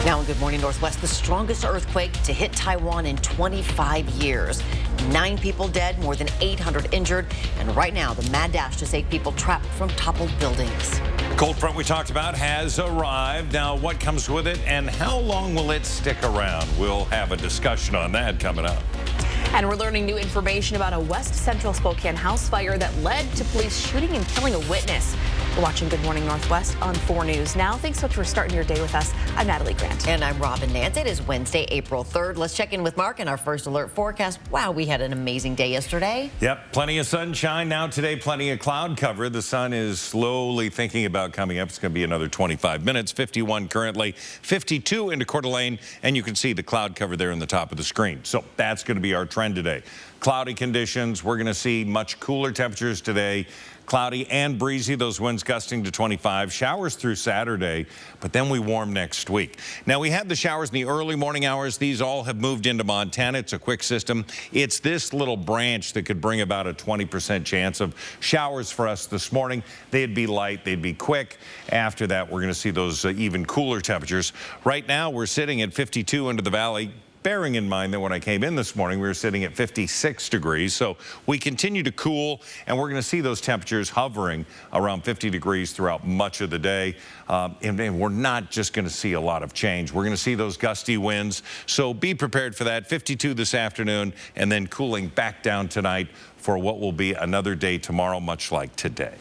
Now in Good Morning Northwest, the strongest earthquake to hit Taiwan in 25 years. 9 people dead, more than 800 injured, and right now the mad dash to save people trapped from toppled buildings. Cold front we talked about has arrived. Now, what comes with it and how long will it stick around? We'll have a discussion on that coming up. And we're learning new information about a West Central Spokane house fire that led to police shooting and killing a witness. We're watching Good Morning Northwest on 4 News Now. Thanks so much for starting your day with us. I'm Natalie Grant. And I'm Robin Nance. It is Wednesday, April 3rd. Let's check in with Mark in our first alert forecast. Wow, we had an amazing day yesterday. Yep, plenty of sunshine. Now today, plenty of cloud cover. The sun is slowly thinking about coming up. It's going to be another 25 minutes. 51 currently, 52 into Coeur d'Alene, and you can see the cloud cover there in the top of the screen. So that's going to be our trend today. Cloudy conditions. We're going to see much cooler temperatures today. Cloudy and breezy, those winds gusting to 25. Showers through Saturday, but then we warm next week. Now, we had the showers in the early morning hours. These all have moved into Montana. It's a quick system. It's this little branch that could bring about a 20% chance of showers for us this morning. They'd be light. They'd be quick. After that, we're going to see those even cooler temperatures. Right now, we're sitting at 52 into the valley. Bearing in mind that when I came in this morning, we were sitting at 56 degrees. So we continue to cool, and we're going to see those temperatures hovering around 50 degrees throughout much of the day. And we're not just going to see a lot of change. We're going to see those gusty winds. So be prepared for that. 52 this afternoon, and then cooling back down tonight for what will be another day tomorrow, much like today.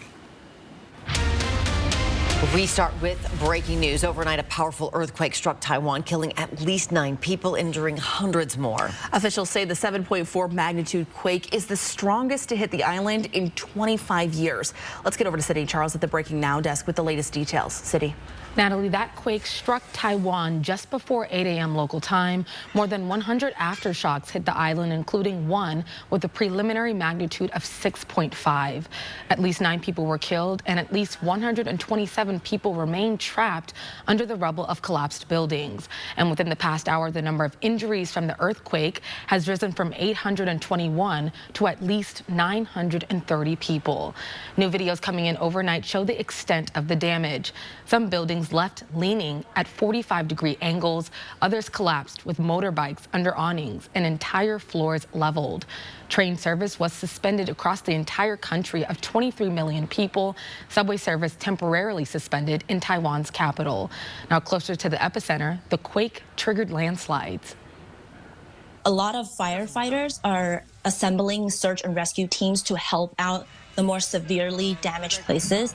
We start with breaking news. Overnight, a powerful earthquake struck Taiwan, killing at least 9 people, injuring hundreds more. Officials say the 7.4 magnitude quake is the strongest to hit the island in 25 years. Let's get over to Sydney Charles at the Breaking Now desk with the latest details. Sydney. Natalie, that quake struck Taiwan just before 8 a.m. local time. More than 100 aftershocks hit the island, including one with a preliminary magnitude of 6.5. At least 9 people were killed, and at least 127 people remain trapped under the rubble of collapsed buildings. And within the past hour, the number of injuries from the earthquake has risen from 821 to at least 930 people. New videos coming in overnight show the extent of the damage. Some buildings left leaning at 45-degree angles. Others collapsed with motorbikes under awnings and entire floors leveled. Train service was suspended across the entire country of 23 million people. Subway service temporarily suspended in Taiwan's capital. Now closer to the epicenter, the quake triggered landslides. A lot of firefighters are assembling search and rescue teams to help out the more severely damaged places.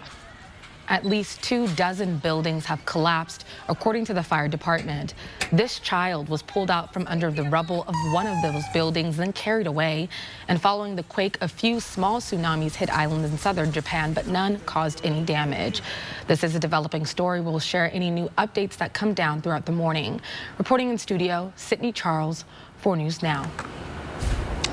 At least 24 buildings have collapsed, according to the fire department. This child was pulled out from under the rubble of one of those buildings, then carried away. And following the quake, a few small tsunamis hit islands in southern Japan, but none caused any damage. This is a developing story. We'll share any new updates that come down throughout the morning. Reporting in studio, Sydney Charles, 4 News Now.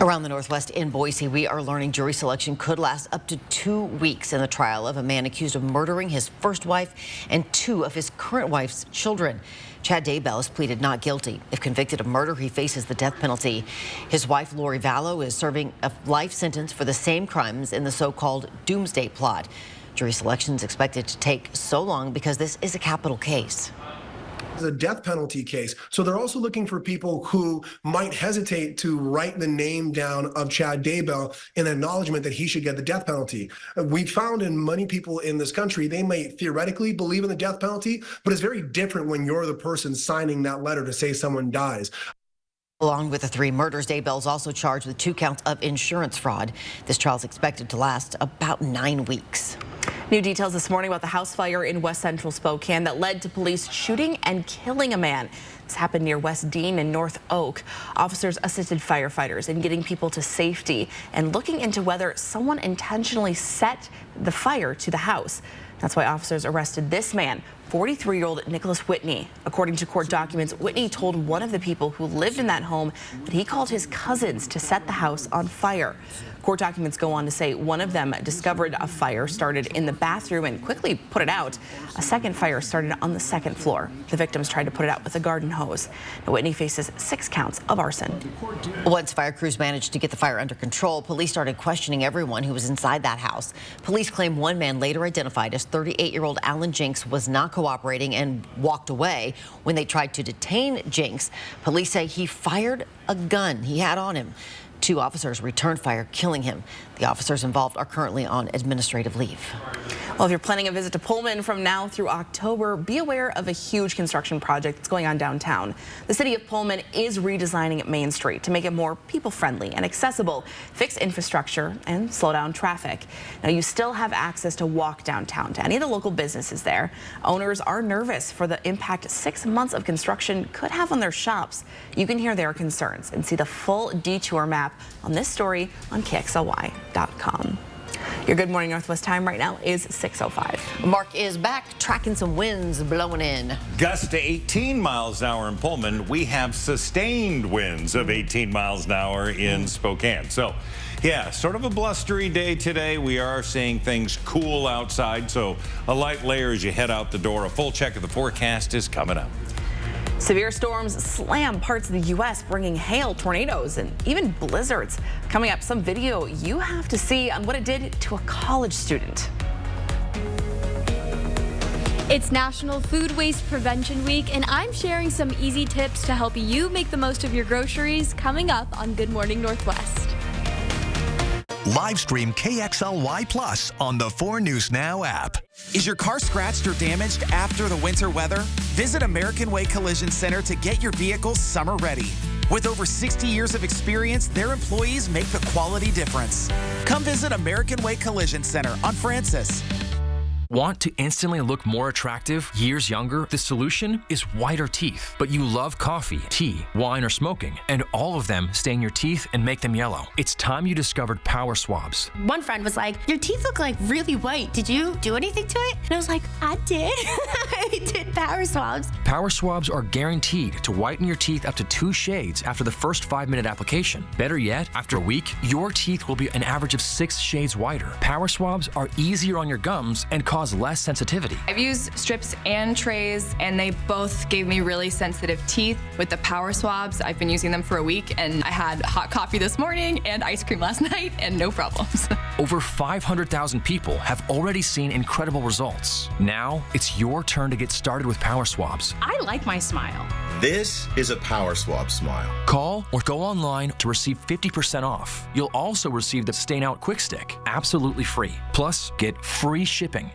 Around the Northwest in Boise, we are learning jury selection could last up to 2 weeks in the trial of a man accused of murdering his first wife and 2 of his current wife's children. Chad Daybell has pleaded not guilty. If convicted of murder, he faces the death penalty. His wife, Lori Vallow, is serving a life sentence for the same crimes in the so-called doomsday plot. Jury selection is expected to take so long because this is a capital case. A death penalty case. So they're also looking for people who might hesitate to write the name down of Chad Daybell in acknowledgement that he should get the death penalty. We found in many people in this country, they may theoretically believe in the death penalty, but it's very different when you're the person signing that letter to say someone dies. Along with the 3 murders, Daybell's also charged with 2 counts of insurance fraud. This trial is expected to last about 9 weeks. New details this morning about the house fire in West Central Spokane that led to police shooting and killing a man. This happened near West Dean and North Oak. Officers assisted firefighters in getting people to safety and looking into whether someone intentionally set the fire to the house. That's why officers arrested this man, 43-year-old Nicholas Whitney. According to court documents, Whitney told one of the people who lived in that home that he called his cousins to set the house on fire. Court documents go on to say one of them discovered a fire started in the bathroom and quickly put it out. A second fire started on the 2nd floor. The victims tried to put it out with a garden hose. Now, Whitney faces 6 counts of arson. Once fire crews managed to get the fire under control, police started questioning everyone who was inside that house. Police claim one man, later identified as 38-year-old Alan Jenks, was not cooperating cooperating and walked away. When they tried to detain Jinks, police say he fired a gun he had on him. 2 officers returned fire, killing him. The officers involved are currently on administrative leave. Well, if you're planning a visit to Pullman from now through October, be aware of a huge construction project that's going on downtown. The city of Pullman is redesigning Main Street to make it more people-friendly and accessible, fix infrastructure, and slow down traffic. Now, you still have access to walk downtown to any of the local businesses there. Owners are nervous for the impact 6 months of construction could have on their shops. You can hear their concerns and see the full detour map on this story on KXLY.com. Your Good Morning Northwest time right now is 6:05. Mark is back, tracking some winds blowing in. Gusts to 18 miles an hour in Pullman. We have sustained winds of 18 miles an hour in Spokane. So, yeah, sort of a blustery day today. We are seeing things cool outside, so a light layer as you head out the door. A full check of the forecast is coming up. Severe storms slam parts of the U.S., bringing hail, tornadoes, and even blizzards. Coming up, some video you have to see on what it did to a college student. It's National Food Waste Prevention Week, and I'm sharing some easy tips to help you make the most of your groceries coming up on Good Morning Northwest. Live stream KXLY Plus on the 4 News Now app. Is your car scratched or damaged after the winter weather? Visit American Way Collision Center to get your vehicle summer ready. With over 60 years of experience, their employees make the quality difference. Come visit American Way Collision Center on Francis. Want to instantly look more attractive, years younger? The solution is whiter teeth. But you love coffee, tea, wine, or smoking, and all of them stain your teeth and make them yellow. It's time you discovered Power Swabs. One friend was like, your teeth look like really white. Did you do anything to it? And I was like, I did. I did Power Swabs. Power Swabs are guaranteed to whiten your teeth up to 2 shades after the first 5-minute application. Better yet, after a week, your teeth will be an average of 6 shades whiter. Power Swabs are easier on your gums and cause less sensitivity. I've used strips and trays, and they both gave me really sensitive teeth. With the Power Swabs, I've been using them for a week, and I had hot coffee this morning and ice cream last night, and no problems. Over 500,000 people have already seen incredible results. Now, it's your turn to get started with Power Swabs. I like my smile. This is a Power Swab smile. Call or go online to receive 50% off. You'll also receive the Stain Out Quick Stick, absolutely free. Plus, get free shipping.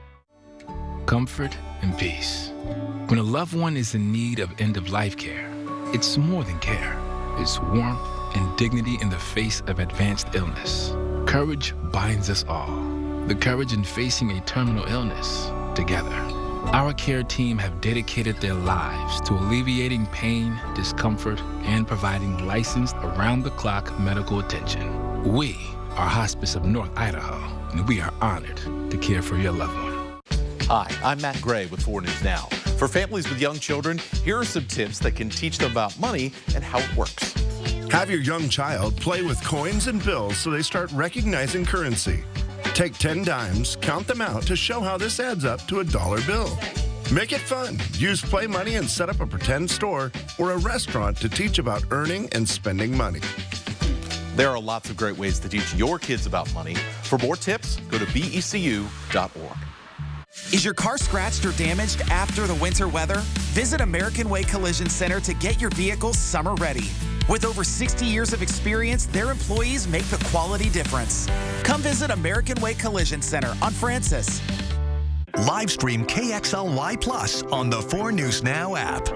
Comfort and peace. When a loved one is in need of end-of-life care, it's more than care. It's warmth and dignity in the face of advanced illness. Courage binds us all. The courage in facing a terminal illness together. Our care team have dedicated their lives to alleviating pain, discomfort, and providing licensed around-the-clock medical attention. We are Hospice of North Idaho, and we are honored to care for your loved one. Hi, I'm Matt Gray with 4 News Now. For families with young children, here are some tips that can teach them about money and how it works. Have your young child play with coins and bills so they start recognizing currency. Take 10 dimes, count them out to show how this adds up to a dollar bill. Make it fun. Use Play Money and set up a pretend store or a restaurant to teach about earning and spending money. There are lots of great ways to teach your kids about money. For more tips, go to becu.org. Is your car scratched or damaged after the winter weather? Visit American Way Collision Center to get your vehicle summer ready. With over 60 years of experience, their employees make the quality difference. Come visit American Way Collision Center on Francis. Live stream KXLY Plus on the 4 News Now app.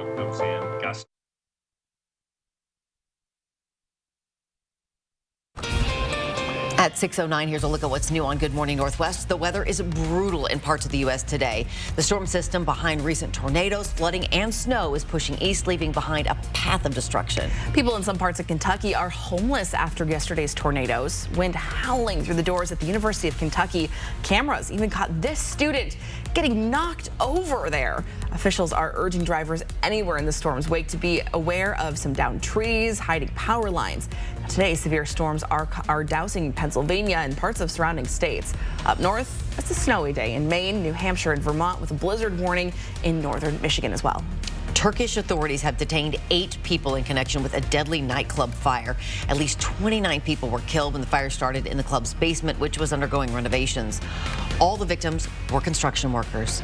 At 6:09, here's a look at what's new on Good Morning Northwest. The weather is brutal in parts of the U.S. today. The storm system behind recent tornadoes, flooding, and snow is pushing east, leaving behind a path of destruction. People in some parts of Kentucky are homeless after yesterday's tornadoes. Wind howling through the doors at the University of Kentucky. Cameras even caught this student getting knocked over there. Officials are urging drivers anywhere in the storm's wake to be aware of some downed trees, hiding power lines. Today, severe storms are dousing Pennsylvania and parts of surrounding states. Up north, it's a snowy day in Maine, New Hampshire, and Vermont, with a blizzard warning in northern Michigan as well. Turkish authorities have detained 8 people in connection with a deadly nightclub fire. At least 29 people were killed when the fire started in the club's basement, which was undergoing renovations. All the victims were construction workers.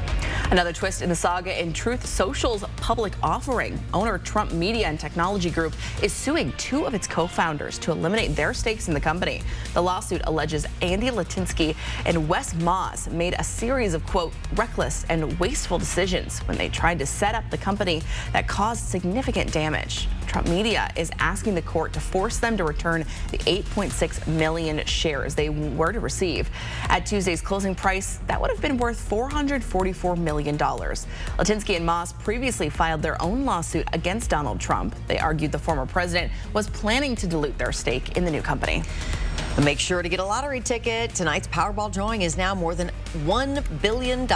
Another twist in the saga in Truth Social's public offering. Owner Trump Media and Technology Group is suing 2 of its co-founders to eliminate their stakes in the company. The lawsuit alleges Andy Litinsky and Wes Moss made a series of, quote, reckless and wasteful decisions when they tried to set up the company that caused significant damage. Trump Media is asking the court to force them to return the 8.6 million shares they were to receive. At Tuesday's closing price, that would have been worth $444 million. Litinsky and Moss previously filed their own lawsuit against Donald Trump. They argued the former president was planning to dilute their stake in the new company. But make sure to get a lottery ticket. Tonight's Powerball drawing is now more than $1 billion.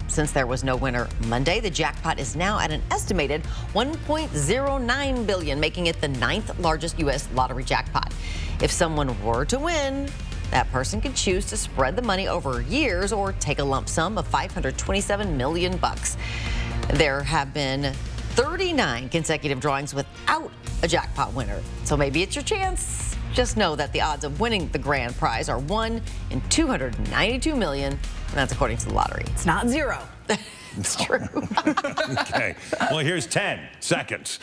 Since there was no winner Monday, the jackpot is now at an estimated $1.09 billion, making it the 9th largest U.S. lottery jackpot. If someone were to win, that person could choose to spread the money over years or take a lump sum of $527 million. There have been 39 consecutive drawings without a jackpot winner. So maybe it's your chance. Just know that the odds of winning the grand prize are 1 in 292 million, and that's according to the lottery. It's not 0. It's true. Okay. Well, here's 10 seconds.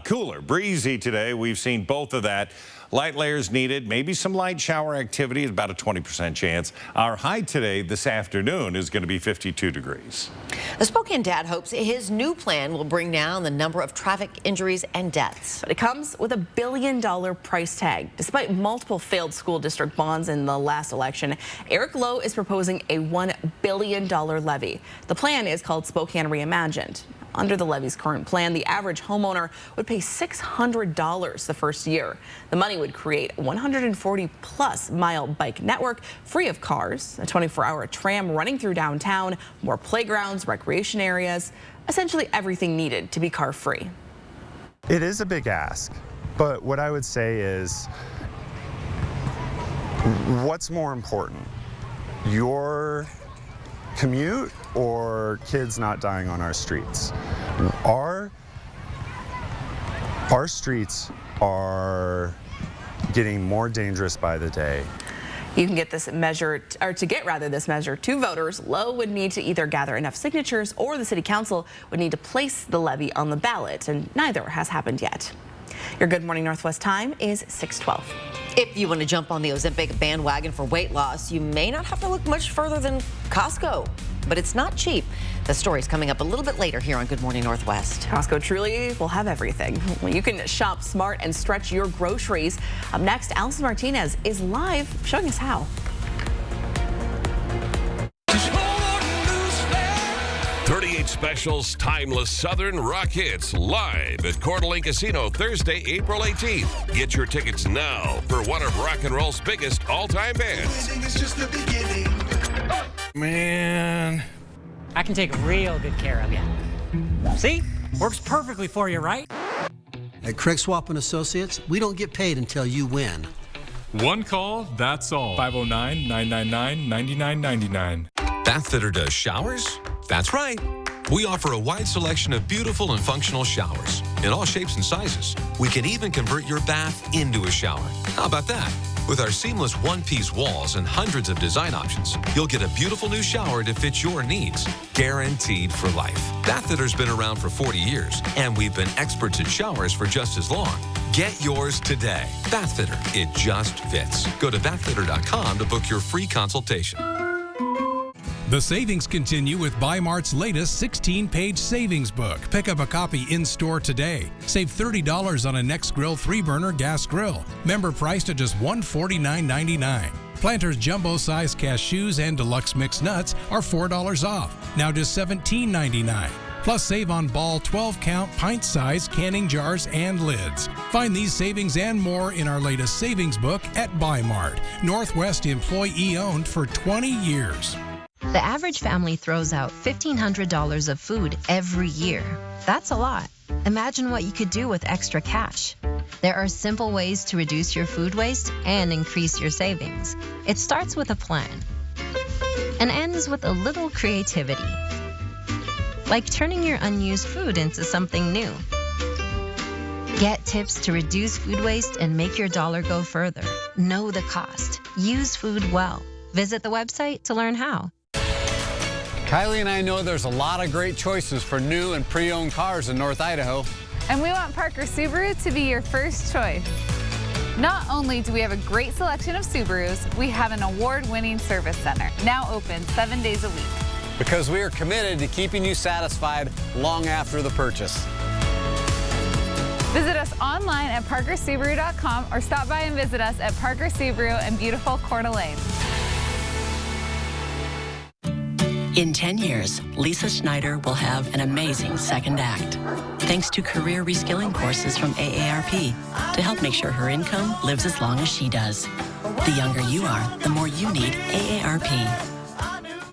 Cooler, breezy today. We've seen both of that. Light layers needed, maybe some light shower activity, about a 20% chance. Our high today, this afternoon, is going to be 52 degrees. The Spokane dad hopes his new plan will bring down the number of traffic injuries and deaths. But it comes with $1 billion price tag. Despite multiple failed school district bonds in the last election, Eric Lowe is proposing a $1 billion levy. The plan is called Spokane Reimagined. Under the levy's current plan, the average homeowner would pay $600 the first year. The money would create a 140-plus mile bike network free of cars, a 24-hour tram running through downtown, more playgrounds, recreation areas, essentially everything needed to be car-free. It is a big ask, but what I would say is, what's more important? Your commute or kids not dying on our streets? Our streets are getting more dangerous by the day. You can get this measure, or to get rather this measure to voters, Lowe would need to either gather enough signatures or the city council would need to place the levy on the ballot, and neither has happened yet. Your Good Morning Northwest time is 6:12. If you want to jump on the Ozempic bandwagon for weight loss, you may not have to look much further than Costco, but it's not cheap. The story's coming up a little bit later here on Good Morning Northwest. Costco truly will have everything. Well, you can shop smart and stretch your groceries. Up next, Allison Martinez is live showing us how. 38 Specials Timeless Southern Rock Hits live at Coeur d'Alene Casino Thursday, April 18th. Get your tickets now for one of rock and roll's biggest all-time bands. Man, I can take real good care of you. See? Works perfectly for you, right? At Craig Swap & Associates, we don't get paid until you win. One call, that's all. 509-999-9999. Bathfitter does showers? That's right. We offer a wide selection of beautiful and functional showers in all shapes and sizes. We can even convert your bath into a shower. How about that? With our seamless one-piece walls and hundreds of design options, you'll get a beautiful new shower to fit your needs, guaranteed for life. Bathfitter's been around for 40 years, and we've been experts at showers for just as long. Get yours today. Bathfitter, it just fits. Go to bathfitter.com to book your free consultation. The savings continue with Bi-Mart's latest 16-page savings book. Pick up a copy in-store today. Save $30 on a Nextgrill 3-burner gas grill. Member priced at just $149.99. Planters jumbo-size cashews and deluxe mixed nuts are $4 off, now just $17.99. Plus, save on Ball 12-count pint-size canning jars and lids. Find these savings and more in our latest savings book at Bi-Mart. Northwest employee-owned for 20 years. The average family throws out $1,500 of food every year. That's a lot. Imagine what you could do with extra cash. There are simple ways to reduce your food waste and increase your savings. It starts with a plan and ends with a little creativity, like turning your unused food into something new. Get tips to reduce food waste and make your dollar go further. Know the cost. Use food well. Visit the website to learn how. Kylie and I know there's a lot of great choices for new and pre-owned cars in North Idaho. And we want Parker Subaru to be your first choice. Not only do we have a great selection of Subarus, we have an award-winning service center, now open 7 days a week. Because we are committed to keeping you satisfied long after the purchase. Visit us online at parkersubaru.com or stop by and visit us at Parker Subaru in beautiful Coeur d'Alene. In 10 years, Lisa Schneider will have an amazing second act, thanks to career reskilling courses from AARP to help make sure her income lives as long as she does. The younger you are, the more you need AARP.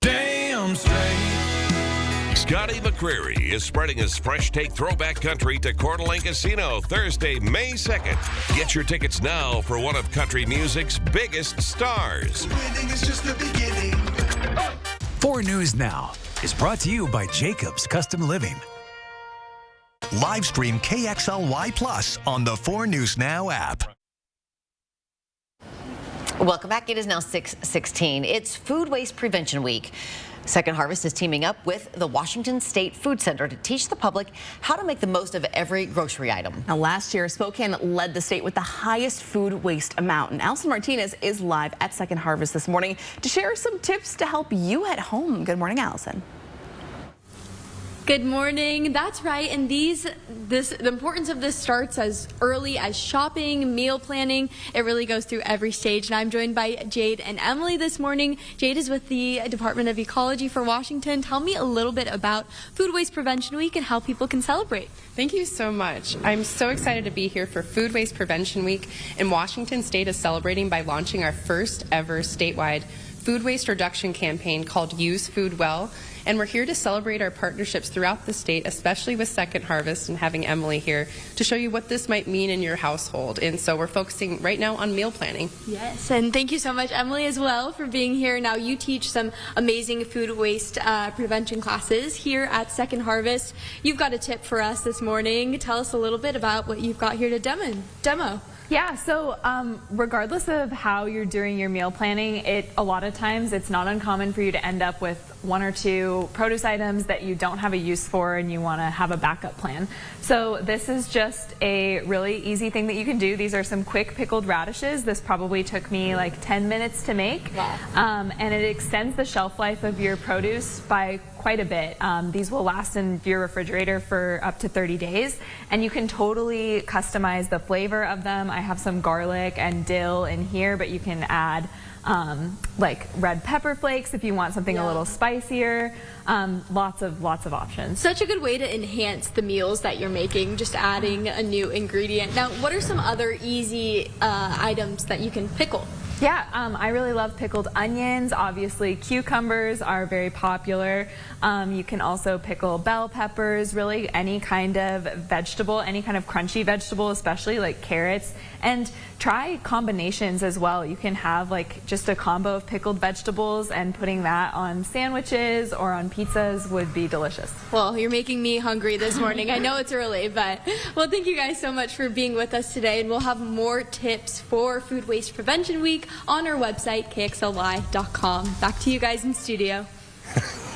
Damn straight. Scotty McCreery is spreading his fresh take throwback country to Coeur d'Alene Casino Thursday, May 2nd. Get your tickets now for one of country music's biggest stars. Winning is just the beginning. 4 News Now is brought to you by Jacobs Custom Living. Live stream KXLY Plus on the 4 News Now app. Welcome back. It is now 6:16. It's Food Waste Prevention Week. Second Harvest is teaming up with the Washington State Food Center to teach the public how to make the most of every grocery item. Now, last year, Spokane led the state with the highest food waste amount. And Allison Martinez is live at Second Harvest this morning to share some tips to help you at home. Good morning, Allison. Good morning. That's right. And the importance of this starts as early as shopping, meal planning. It really goes through every stage. And I'm joined by Jade and Emily this morning. Jade is with the Department of Ecology for Washington. Tell me a little bit about Food Waste Prevention Week and how people can celebrate. Thank you so much. I'm so excited to be here for Food Waste Prevention Week. And Washington State is celebrating by launching our first ever statewide food waste reduction campaign called Use Food Well. And we're here to celebrate our partnerships throughout the state, especially with Second Harvest, and having Emily here to show you what this might mean in your household. And so we're focusing right now on meal planning. Yes, and thank you so much, Emily, as well, for being here. Now, you teach some amazing food waste prevention classes here at Second Harvest. You've got a tip for us this morning. Tell us a little bit about what you've got here to demo. Yeah, so regardless of how you're doing your meal planning, a lot of times it's not uncommon for you to end up with 1 or 2 produce items that you don't have a use for and you want to have a backup plan. So this is just a really easy thing that you can do. These are some quick pickled radishes. This probably took me like 10 minutes to make. Wow. And it extends the shelf life of your produce by quite a bit. These will last in your refrigerator for up to 30 days, and you can totally customize the flavor of them. I have some garlic and dill in here, but you can add like red pepper flakes if you want something a little spicier. Lots of options. Such a good way to enhance the meals that you're making, just adding a new ingredient. Now, what are some other easy items that you can pickle? Yeah, I really love pickled onions. Obviously, cucumbers are very popular. You can also pickle bell peppers, really any kind of vegetable, any kind of crunchy vegetable, especially like carrots. And try combinations as well. You can have like just a combo of pickled vegetables, and putting that on sandwiches or on pizzas would be delicious. Well, you're making me hungry this morning. I know it's early, but well, thank you guys so much for being with us today. And we'll have more tips for Food Waste Prevention Week on our website, KXLY.com. Back to you guys in studio.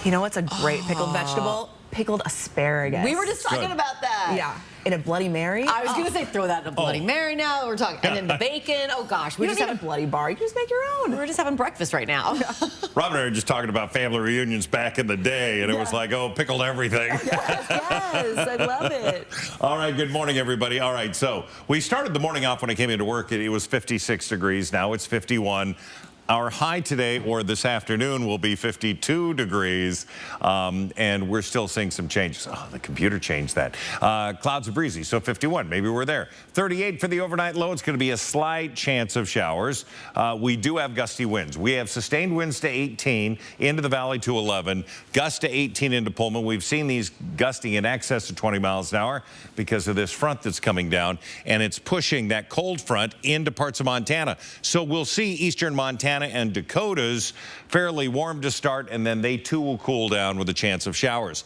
You know what's a great pickled vegetable? Pickled asparagus. We were just talking about that. Yeah. In a Bloody Mary. I was going to say throw that in a Bloody Mary now. We're talking. And then the bacon. Oh, gosh. We just have a bloody bar. You can just make your own. We're just having breakfast right now. Rob and I were just talking about family reunions back in the day, and it was like, oh, pickled everything. Yes, I love it. All right, good morning, everybody. All right, so we started the morning off when I came into work. It was 56 degrees. Now it's 51. Our high today or this afternoon will be 52 degrees, and we're still seeing some changes. Oh, the computer changed that. Clouds are breezy, so 51. Maybe we're there. 38 for the overnight low. It's going to be a slight chance of showers. We do have gusty winds. We have sustained winds to 18, into the valley to 11, gusts to 18 into Pullman. We've seen these gusting in excess of 20 miles an hour because of this front that's coming down, and it's pushing that cold front into parts of Montana. So we'll see eastern Montana and Dakotas fairly warm to start, and then they too will cool down with a chance of showers.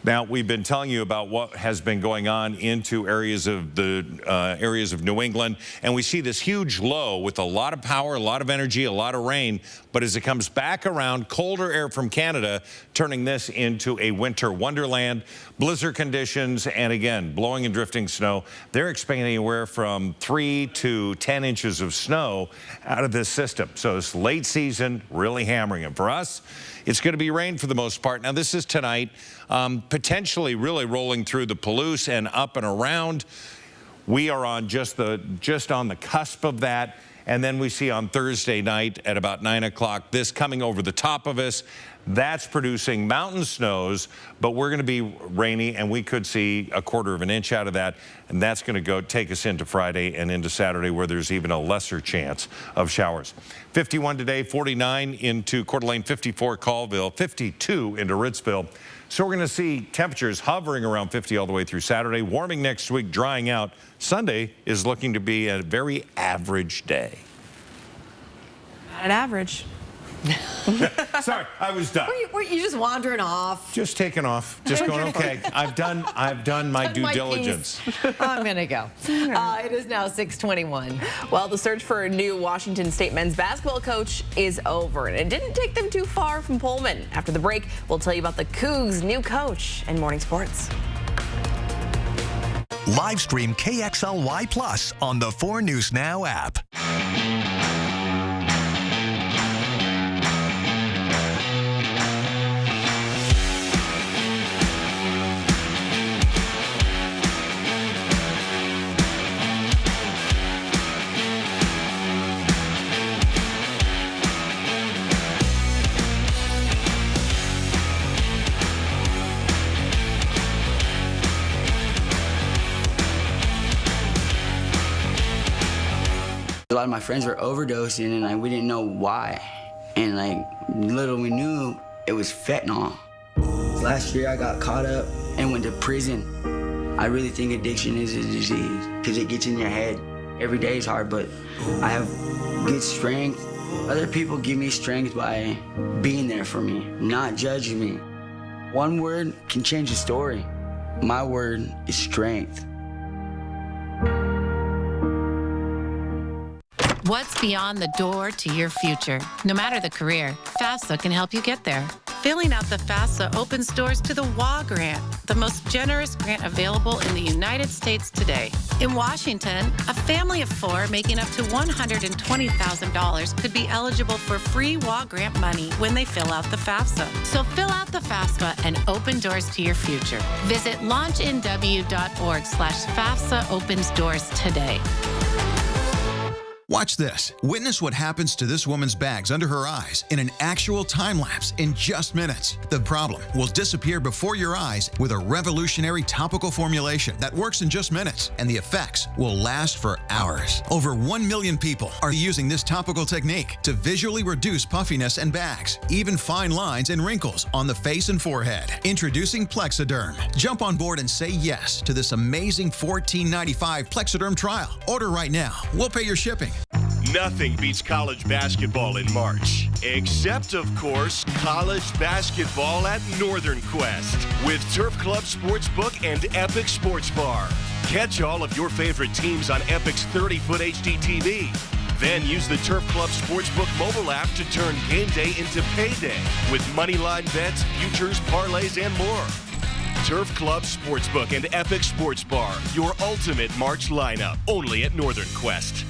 Now, we've been telling you about what has been going on into areas of New England, and we see this huge low with a lot of power, a lot of energy, a lot of rain. But as it comes back around, colder air from Canada, turning this into a winter wonderland. Blizzard conditions, and again, blowing and drifting snow. They're expecting anywhere from 3 to 10 inches of snow out of this system. So this late season really hammering it. For us, it's going to be rain for the most part. Now, this is tonight, potentially really rolling through the Palouse and up and around. We are on just on the cusp of that. And then we see on Thursday night at about 9 o'clock, this coming over the top of us. That's producing mountain snows, but we're going to be rainy, and we could see 1/4 of an inch out of that. And that's going to take us into Friday and into Saturday, where there's even a lesser chance of showers. 51 today, 49 into Coeur d'Alene, 54 Colville, 52 into Ritzville. So we're going to see temperatures hovering around 50 all the way through Saturday, warming next week, drying out. Sunday is looking to be a very average day. Not an average. Sorry, I was done. Were you just wandering off? Just taking off. Just going, okay, I've done my due diligence. I'm going to go. It is now 6:21. Well, the search for a new Washington State men's basketball coach is over, and it didn't take them too far from Pullman. After the break, we'll tell you about the Cougs' new coach and morning sports. Live stream KXLY Plus on the 4 News Now app. A lot of my friends were overdosing, and we didn't know why. And little we knew, it was fentanyl. Last year I got caught up and went to prison. I really think addiction is a disease because it gets in your head. Every day is hard, but I have good strength. Other people give me strength by being there for me, not judging me. One word can change the story. My word is strength. What's beyond the door to your future? No matter the career, FAFSA can help you get there. Filling out the FAFSA opens doors to the WA grant, the most generous grant available in the United States today. In Washington, a family of 4 making up to $120,000 could be eligible for free WA grant money when they fill out the FAFSA. So fill out the FAFSA and open doors to your future. Visit launchnw.org/FAFSA opens doors today. Watch this. Witness what happens to this woman's bags under her eyes in an actual time lapse in just minutes. The problem will disappear before your eyes with a revolutionary topical formulation that works in just minutes, and the effects will last for hours. Over 1 million people are using this topical technique to visually reduce puffiness and bags, even fine lines and wrinkles on the face and forehead. Introducing Plexiderm. Jump on board and say yes to this amazing $14.95 Plexiderm trial. Order right now. We'll pay your shipping. Nothing beats college basketball in March, except, of course, college basketball at Northern Quest with Turf Club Sportsbook and Epic Sports Bar. Catch all of your favorite teams on Epic's 30-foot HD TV. Then use the Turf Club Sportsbook mobile app to turn game day into payday with moneyline bets, futures, parlays, and more. Turf Club Sportsbook and Epic Sports Bar, your ultimate March lineup, only at Northern Quest.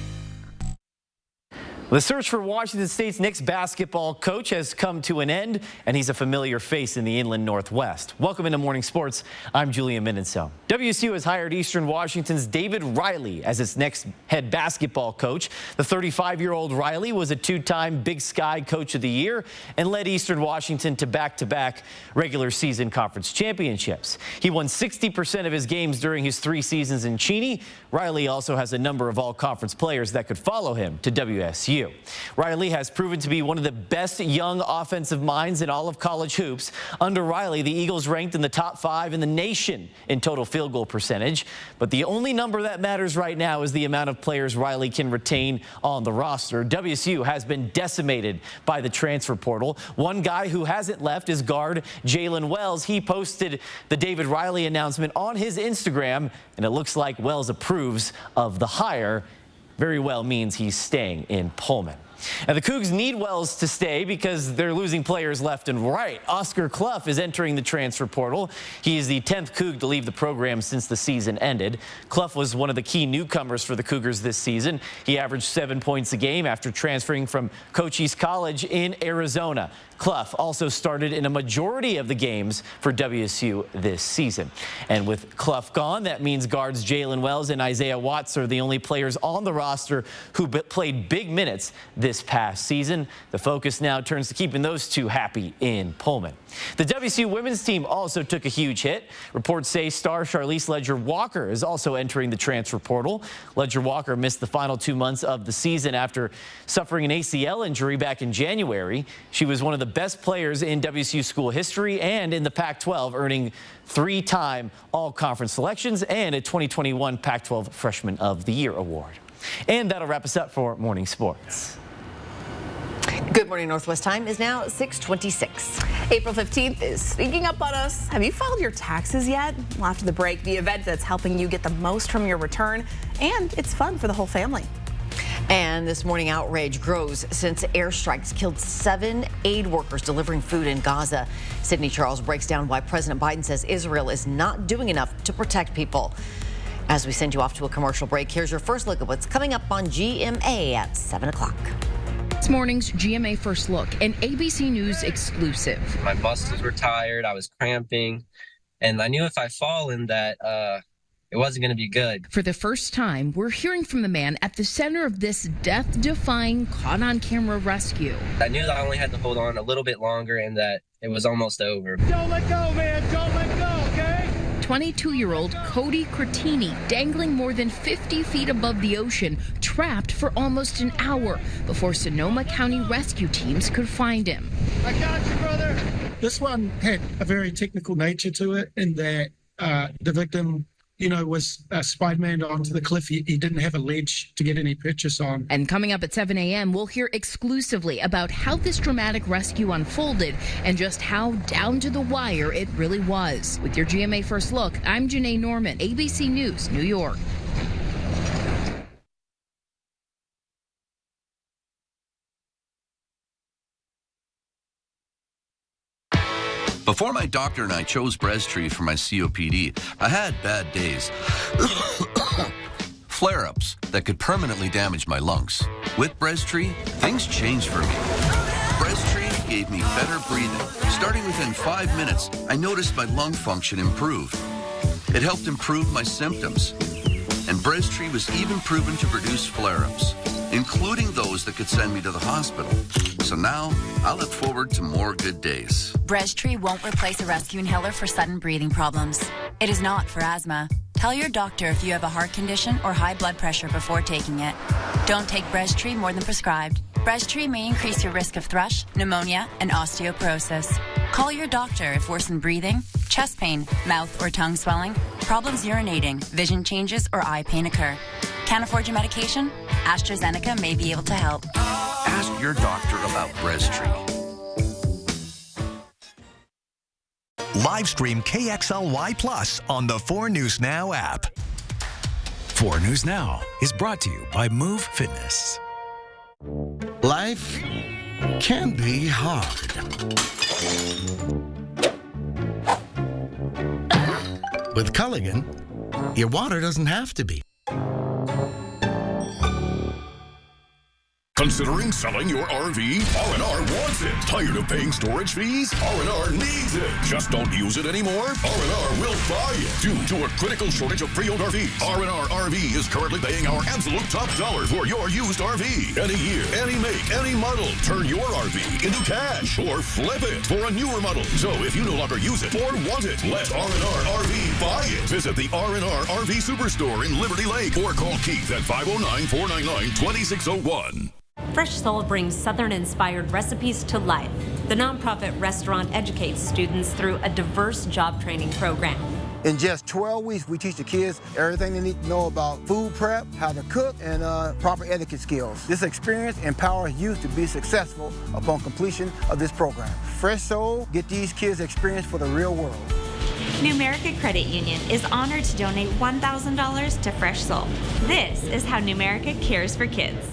The search for Washington State's next basketball coach has come to an end, and he's a familiar face in the Inland Northwest. Welcome into Morning Sports. I'm Julian Minenso. WSU has hired Eastern Washington's David Riley as its next head basketball coach. The 35-year-old Riley was a 2-time Big Sky Coach of the Year and led Eastern Washington to back-to-back regular season conference championships. He won 60% of his games during his 3 seasons in Cheney. Riley also has a number of all-conference players that could follow him to WSU. WSU. Riley has proven to be one of the best young offensive minds in all of college hoops. Under Riley, the Eagles ranked in the top 5 in the nation in total field goal percentage. But the only number that matters right now is the amount of players Riley can retain on the roster. WSU has been decimated by the transfer portal. One guy who hasn't left is guard Jalen Wells. He posted the David Riley announcement on his Instagram, and it looks like Wells approves of the hire. Very well means he's staying in Pullman. And the Cougs need Wells to stay because they're losing players left and right. Oscar Clough is entering the transfer portal. He is the 10th Coug to leave the program since the season ended. Clough was one of the key newcomers for the Cougars this season. He averaged 7 points a game after transferring from Cochise College in Arizona. Clough also started in a majority of the games for WSU this season. And with Clough gone, that means guards Jalen Wells and Isaiah Watts are the only players on the roster who played big minutes this past season. The focus now turns to keeping those two happy in Pullman. The WSU women's team also took a huge hit. Reports say star Charlize Ledger-Walker is also entering the transfer portal. Ledger-Walker missed the final 2 months of the season after suffering an ACL injury back in January. She was one of the best players in WSU school history and in the Pac-12, earning 3-time all-conference selections and a 2021 Pac-12 Freshman of the Year award. And that'll wrap us up for Morning Sports. Good morning. Northwest time is now 6:26. April 15th is sneaking up on us. Have you filed your taxes yet? Well, after the break, the event that's helping you get the most from your return, and it's fun for the whole family. And this morning, outrage grows since airstrikes killed 7 aid workers delivering food in Gaza. Sydney Charles breaks down why President Biden says Israel is not doing enough to protect people. As we send you off to a commercial break, here's your first look at what's coming up on GMA at 7 o'clock. This morning's GMA First Look, an ABC News exclusive. My muscles were tired, I was cramping, and I knew if I fallen that it wasn't going to be good. For the first time, we're hearing from the man at the center of this death-defying caught-on-camera rescue. I knew that I only had to hold on a little bit longer and that it was almost over. Don't let go, man. Don't let go, okay? 22-year-old Cody Cretini dangling more than 50 feet above the ocean, trapped for almost an hour before Sonoma County rescue teams could find him. I got you, brother. This one had a very technical nature to it in that the victim, was Spider-Man onto the cliff. He didn't have a ledge to get any purchase on. And coming up at 7 a.m., we'll hear exclusively about how this dramatic rescue unfolded and just how down to the wire it really was. With your GMA First Look, I'm Janae Norman, ABC News, New York. Before my doctor and I chose Breztri for my COPD, I had bad days. Flare-ups that could permanently damage my lungs. With Breztri, things changed for me. Breztri gave me better breathing. Starting within 5 minutes, I noticed my lung function improved. It helped improve my symptoms. And Breztri was even proven to reduce flare-ups, including those that could send me to the hospital. So now, I look forward to more good days. Breztri won't replace a rescue inhaler for sudden breathing problems. It is not for asthma. Tell your doctor if you have a heart condition or high blood pressure before taking it. Don't take Breztri more than prescribed. Breztri may increase your risk of thrush, pneumonia, and osteoporosis. Call your doctor if worsened breathing, chest pain, mouth or tongue swelling, problems urinating, vision changes, or eye pain occur. Can't afford your medication? AstraZeneca may be able to help. Ask your doctor about Breztri. Live stream KXLY Plus on the 4 News Now app. 4 News Now is brought to you by Move Fitness. Life can be hard. With Culligan, your water doesn't have to be. Considering selling your RV? R&R wants it. Tired of paying storage fees? R&R needs it. Just don't use it anymore? R&R will buy it. Due to a critical shortage of pre-owned RVs, R&R RV is currently paying our absolute top dollar for your used RV. Any year, any make, any model. Turn your RV into cash or flip it for a newer model. So if you no longer use it or want it, let R&R RV buy it. Visit the R&R RV Superstore in Liberty Lake or call Keith at 509-499-2601. Fresh Soul brings Southern-inspired recipes to life. The nonprofit restaurant educates students through a diverse job training program. In just 12 weeks, we teach the kids everything they need to know about food prep, how to cook, and proper etiquette skills. This experience empowers youth to be successful upon completion of this program. Fresh Soul, get these kids experience for the real world. Numerica Credit Union is honored to donate $1,000 to Fresh Soul. This is how Numerica cares for kids.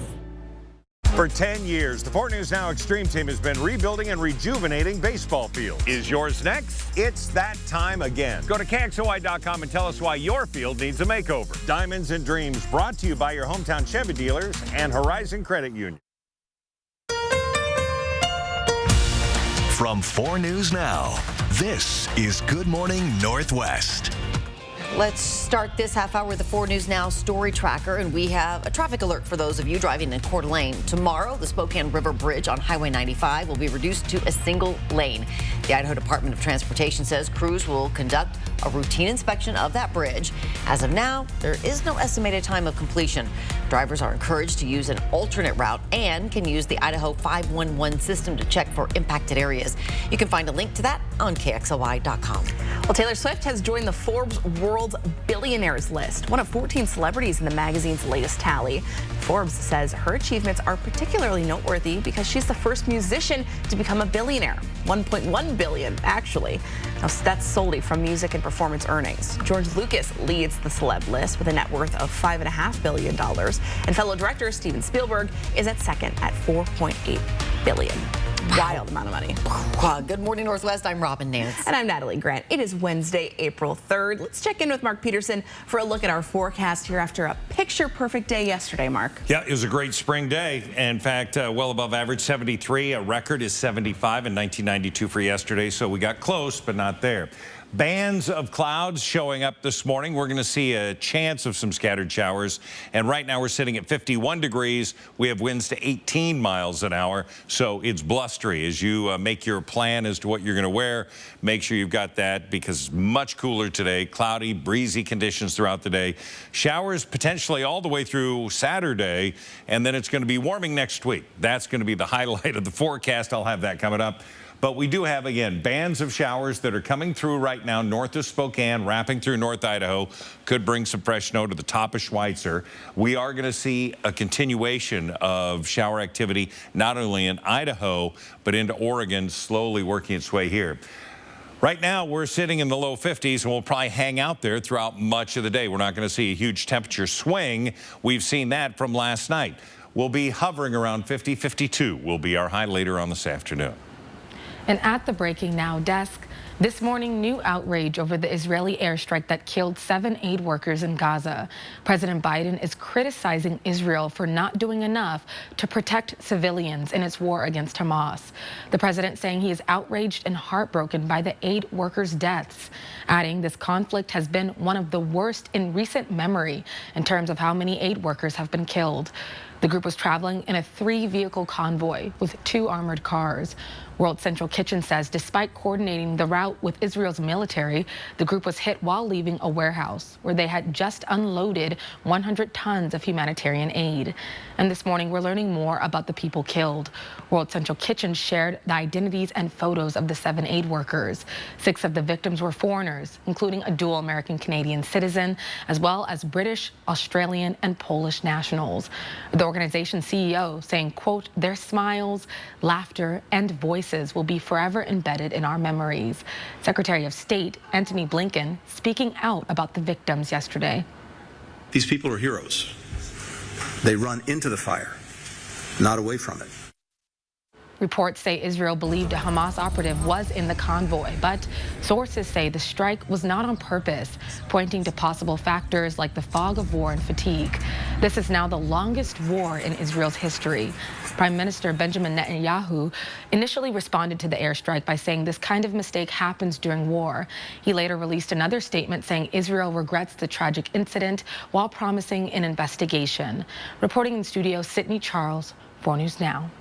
For 10 years, the 4 News Now Extreme team has been rebuilding and rejuvenating baseball fields. Is yours next? It's that time again. Go to KXOY.com and tell us why your field needs a makeover. Diamonds and Dreams, brought to you by your hometown Chevy dealers and Horizon Credit Union. From 4 News Now, this is Good Morning Northwest. Let's start this half hour with the 4 News Now story tracker, and we have a traffic alert for those of you driving in Coeur d'Alene. Tomorrow, the Spokane River Bridge on Highway 95 will be reduced to a single lane. The Idaho Department of Transportation says crews will conduct a routine inspection of that bridge. As of now, there is no estimated time of completion. Drivers are encouraged to use an alternate route and can use the Idaho 511 system to check for impacted areas. You can find a link to that on KXLY.com. Well, Taylor Swift has joined the Forbes World's Billionaires list, one of 14 celebrities in the magazine's latest tally. Forbes says her achievements are particularly noteworthy because she's the first musician to become a billionaire. 1.1 billion, actually. Now, that's solely from music and performance earnings. George Lucas leads the celeb list with a net worth of $5.5 billion. And fellow director Steven Spielberg is at second at $4.8 billion. Wild amount of money. Good morning, Northwest. I'm Robin Nance. And I'm Natalie Grant. It is Wednesday, April 3rd. Let's check in with Mark Peterson for a look at our forecast here after a picture-perfect day yesterday, Mark. Yeah, it was a great spring day. In fact, well above average, 73. A record is 75 in 1992 for yesterday, so we got close, but not there. Bands of clouds showing up this morning. We're going to see a chance of some scattered showers. And right now we're sitting at 51 degrees. We have winds to 18 miles an hour. So it's blustery. As you make your plan as to what you're going to wear, make sure you've got that because it's much cooler today. Cloudy, breezy conditions throughout the day. Showers potentially all the way through Saturday. And then it's going to be warming next week. That's going to be the highlight of the forecast. I'll have that coming up. But we do have, again, bands of showers that are coming through right now north of Spokane, wrapping through North Idaho. Could bring some fresh snow to the top of Schweitzer. We are going to see a continuation of shower activity, not only in Idaho, but into Oregon, slowly working its way here. Right now, we're sitting in the low 50s, and we'll probably hang out there throughout much of the day. We're not going to see a huge temperature swing. We've seen that from last night. We'll be hovering around 50, 52 will be our high later on this afternoon. And at the Breaking Now desk, this morning, new outrage over the Israeli airstrike that killed 7 aid workers in Gaza. President Biden is criticizing Israel for not doing enough to protect civilians in its war against Hamas. The president saying he is outraged and heartbroken by the aid workers' deaths, adding this conflict has been one of the worst in recent memory in terms of how many aid workers have been killed. The group was traveling in a 3-vehicle convoy with 2 armored cars. World Central Kitchen says despite coordinating the route with Israel's military, the group was hit while leaving a warehouse where they had just unloaded 100 tons of humanitarian aid. And this morning, we're learning more about the people killed. World Central Kitchen shared the identities and photos of the 7 aid workers. 6 of the victims were foreigners, including a dual American-Canadian citizen, as well as British, Australian, and Polish nationals. The organization's CEO saying, quote, their smiles, laughter, and voices will be forever embedded in our memories. Secretary of State Antony Blinken speaking out about the victims yesterday. These people are heroes. They run into the fire, not away from it. Reports say Israel believed a Hamas operative was in the convoy, but sources say the strike was not on purpose, pointing to possible factors like the fog of war and fatigue. This is now the longest war in Israel's history. Prime Minister Benjamin Netanyahu initially responded to the airstrike by saying this kind of mistake happens during war. He later released another statement saying Israel regrets the tragic incident while promising an investigation. Reporting in studio, Sydney Charles, 4 News Now.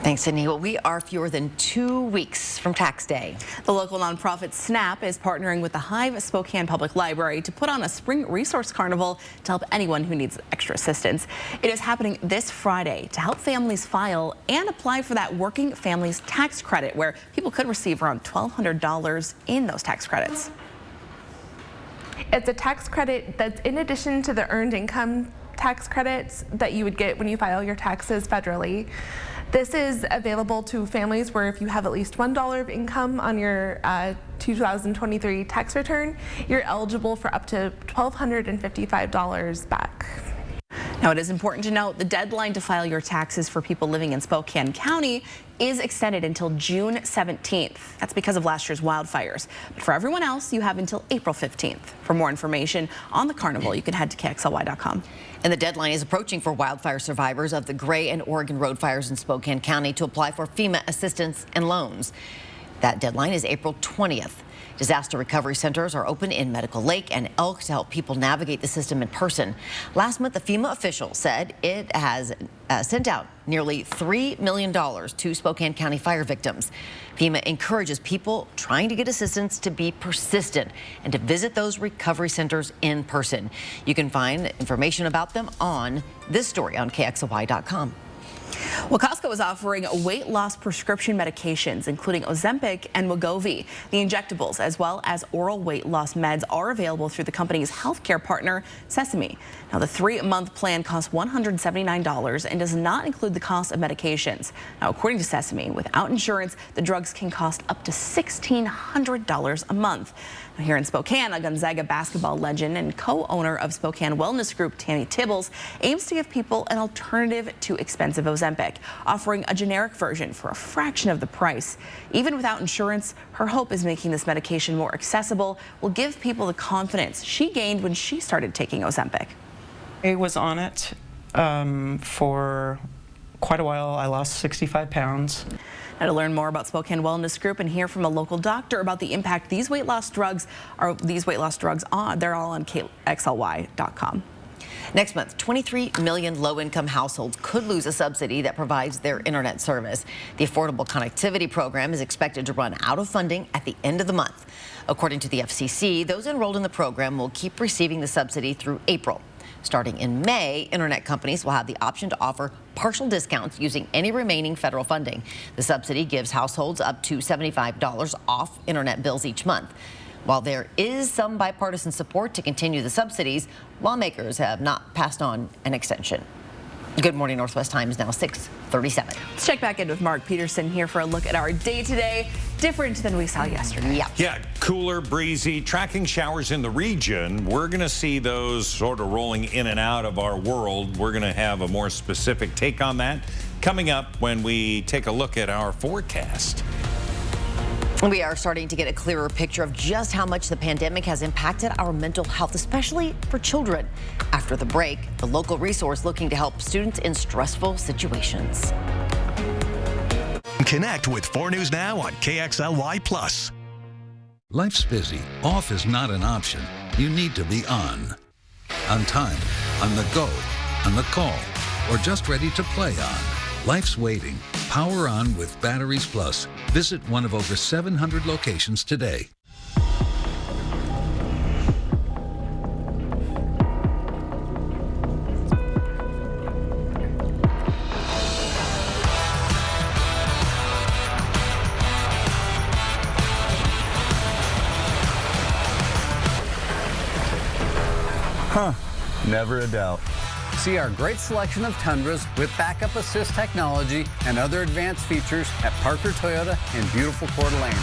Thanks, Sydney. Well, we are fewer than 2 weeks from tax day. The local nonprofit SNAP is partnering with the Hive Spokane Public Library to put on a spring resource carnival to help anyone who needs extra assistance. It is happening this Friday to help families file and apply for that working families tax credit, where people could receive around $1,200 in those tax credits. It's a tax credit that's in addition to the earned income tax credits that you would get when you file your taxes federally. This is available to families where if you have at least $1 of income on your 2023 tax return, you're eligible for up to $1,255 back. Now, it is important to note the deadline to file your taxes for people living in Spokane County is extended until June 17th. That's because of last year's wildfires. But for everyone else, you have until April 15th. For more information on the carnival, you can head to KXLY.com. And the deadline is approaching for wildfire survivors of the Gray and Oregon road fires in Spokane County to apply for FEMA assistance and loans. That deadline is April 20th. Disaster recovery centers are open in Medical Lake and Elk to help people navigate the system in person. Last month, the FEMA official said it has sent out nearly $3 million to Spokane County fire victims. FEMA encourages people trying to get assistance to be persistent and to visit those recovery centers in person. You can find information about them on this story on KXLY.com. Well, Costco is offering weight loss prescription medications, including Ozempic and Wegovy. The injectables, as well as oral weight loss meds, are available through the company's healthcare partner, Sesame. Now, the 3-month plan costs $179 and does not include the cost of medications. Now, according to Sesame, without insurance, the drugs can cost up to $1,600 a month. Now, here in Spokane, a Gonzaga basketball legend and co-owner of Spokane Wellness Group, Tammy Tibbles, aims to give people an alternative to expensive Ozempic, offering a generic version for a fraction of the price. Even without insurance, her hope is making this medication more accessible will give people the confidence she gained when she started taking Ozempic. I was on it for quite a while. I lost 65 pounds. Now, to learn more about Spokane Wellness Group and hear from a local doctor about the impact these weight loss drugs are, they're all on KXLY.com. Next month, 23 million low-income households could lose a subsidy that provides their internet service. The Affordable Connectivity Program is expected to run out of funding at the end of the month. According to the FCC, those enrolled in the program will keep receiving the subsidy through April. Starting in May, internet companies will have the option to offer partial discounts using any remaining federal funding. The subsidy gives households up to $75 off internet bills each month. While there is some bipartisan support to continue the subsidies, lawmakers have not passed on an extension. Good morning, Northwest Time is now 6:37. Let's check back in with Mark Peterson here for a look at our day today. Different than we saw yesterday. Yeah, cooler, breezy, tracking showers in the region. We're going to see those sort of rolling in and out of our world. We're going to have a more specific take on that coming up when we take a look at our forecast. We are starting to get a clearer picture of just how much the pandemic has impacted our mental health, especially for children. After the break, the local resource looking to help students in stressful situations. Connect with 4 News Now on KXLY+. Life's busy. Off is not an option. You need to be on. On time, on the go, on the call, or just ready to play on. Life's waiting. Power on with Batteries Plus. Visit one of over 700 locations today. Never a doubt. See our great selection of Tundras with backup assist technology and other advanced features at Parker Toyota in beautiful Coeur d'Alene.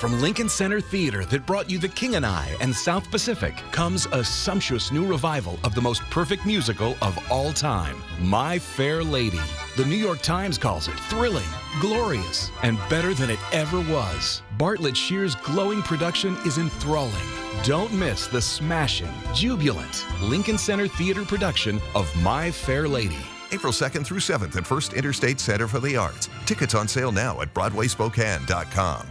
From Lincoln Center Theater that brought you The King and I and South Pacific comes a sumptuous new revival of the most perfect musical of all time, My Fair Lady. The New York Times calls it thrilling, glorious, and better than it ever was. Bartlett Shear's glowing production is enthralling. Don't miss the smashing, jubilant Lincoln Center Theater production of My Fair Lady. April 2nd through 7th at First Interstate Center for the Arts. Tickets on sale now at BroadwaySpokane.com.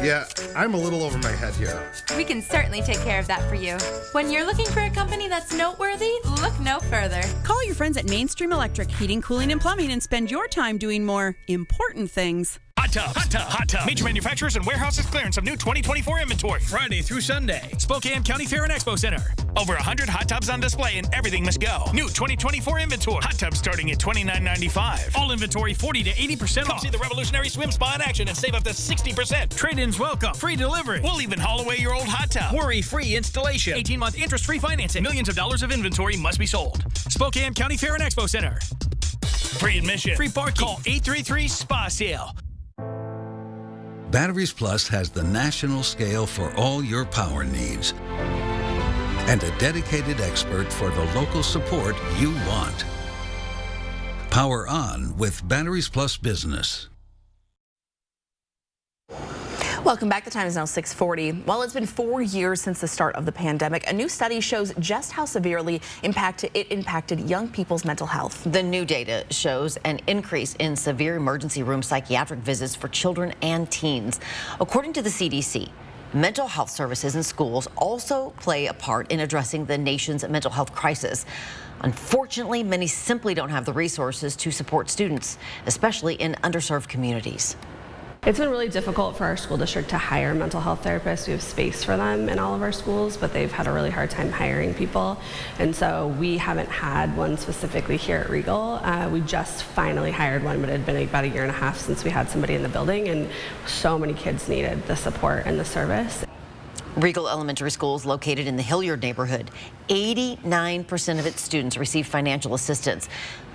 Yeah, I'm a little over my head here. We can certainly take care of that for you. When you're looking for a company that's noteworthy, look no further. Call your friends at Mainstream Electric Heating, Cooling, and Plumbing and spend your time doing more important things. Hot Tub, Hot Tub, Hot Tub. Major manufacturers and warehouses clearance of new 2024 inventory. Friday through Sunday. Spokane County Fair and Expo Center. Over 100 hot tubs on display and everything must go. New 2024 inventory. Hot tubs starting at $29.95. All inventory 40 to 80% off. Come see the revolutionary swim spa in action and save up to 60%. Trade-ins welcome. Free delivery. We'll even haul away your old hot tub. Worry-free installation. 18-month interest-free financing. Millions of dollars of inventory must be sold. Spokane County Fair and Expo Center. Free admission. Free parking. Call 833-SPA-SALE. Batteries Plus has the national scale for all your power needs and a dedicated expert for the local support you want. Power on with Batteries Plus Business. Welcome back. The time is now 6:40. Well, it's been 4 years since the start of the pandemic. A new study shows just how severely it impacted young people's mental health. The new data shows an increase in severe emergency room psychiatric visits for children and teens. According to the CDC, mental health services in schools also play a part in addressing the nation's mental health crisis. Unfortunately, many simply don't have the resources to support students, especially in underserved communities. It's been really difficult for our school district to hire mental health therapists. We have space for them in all of our schools, but they've had a really hard time hiring people. And so we haven't had one specifically here at Regal. We just finally hired one, but it had been about a year and a half since we had somebody in the building, and so many kids needed the support and the service. Regal Elementary School is located in the Hilliard neighborhood. 89% of its students receive financial assistance.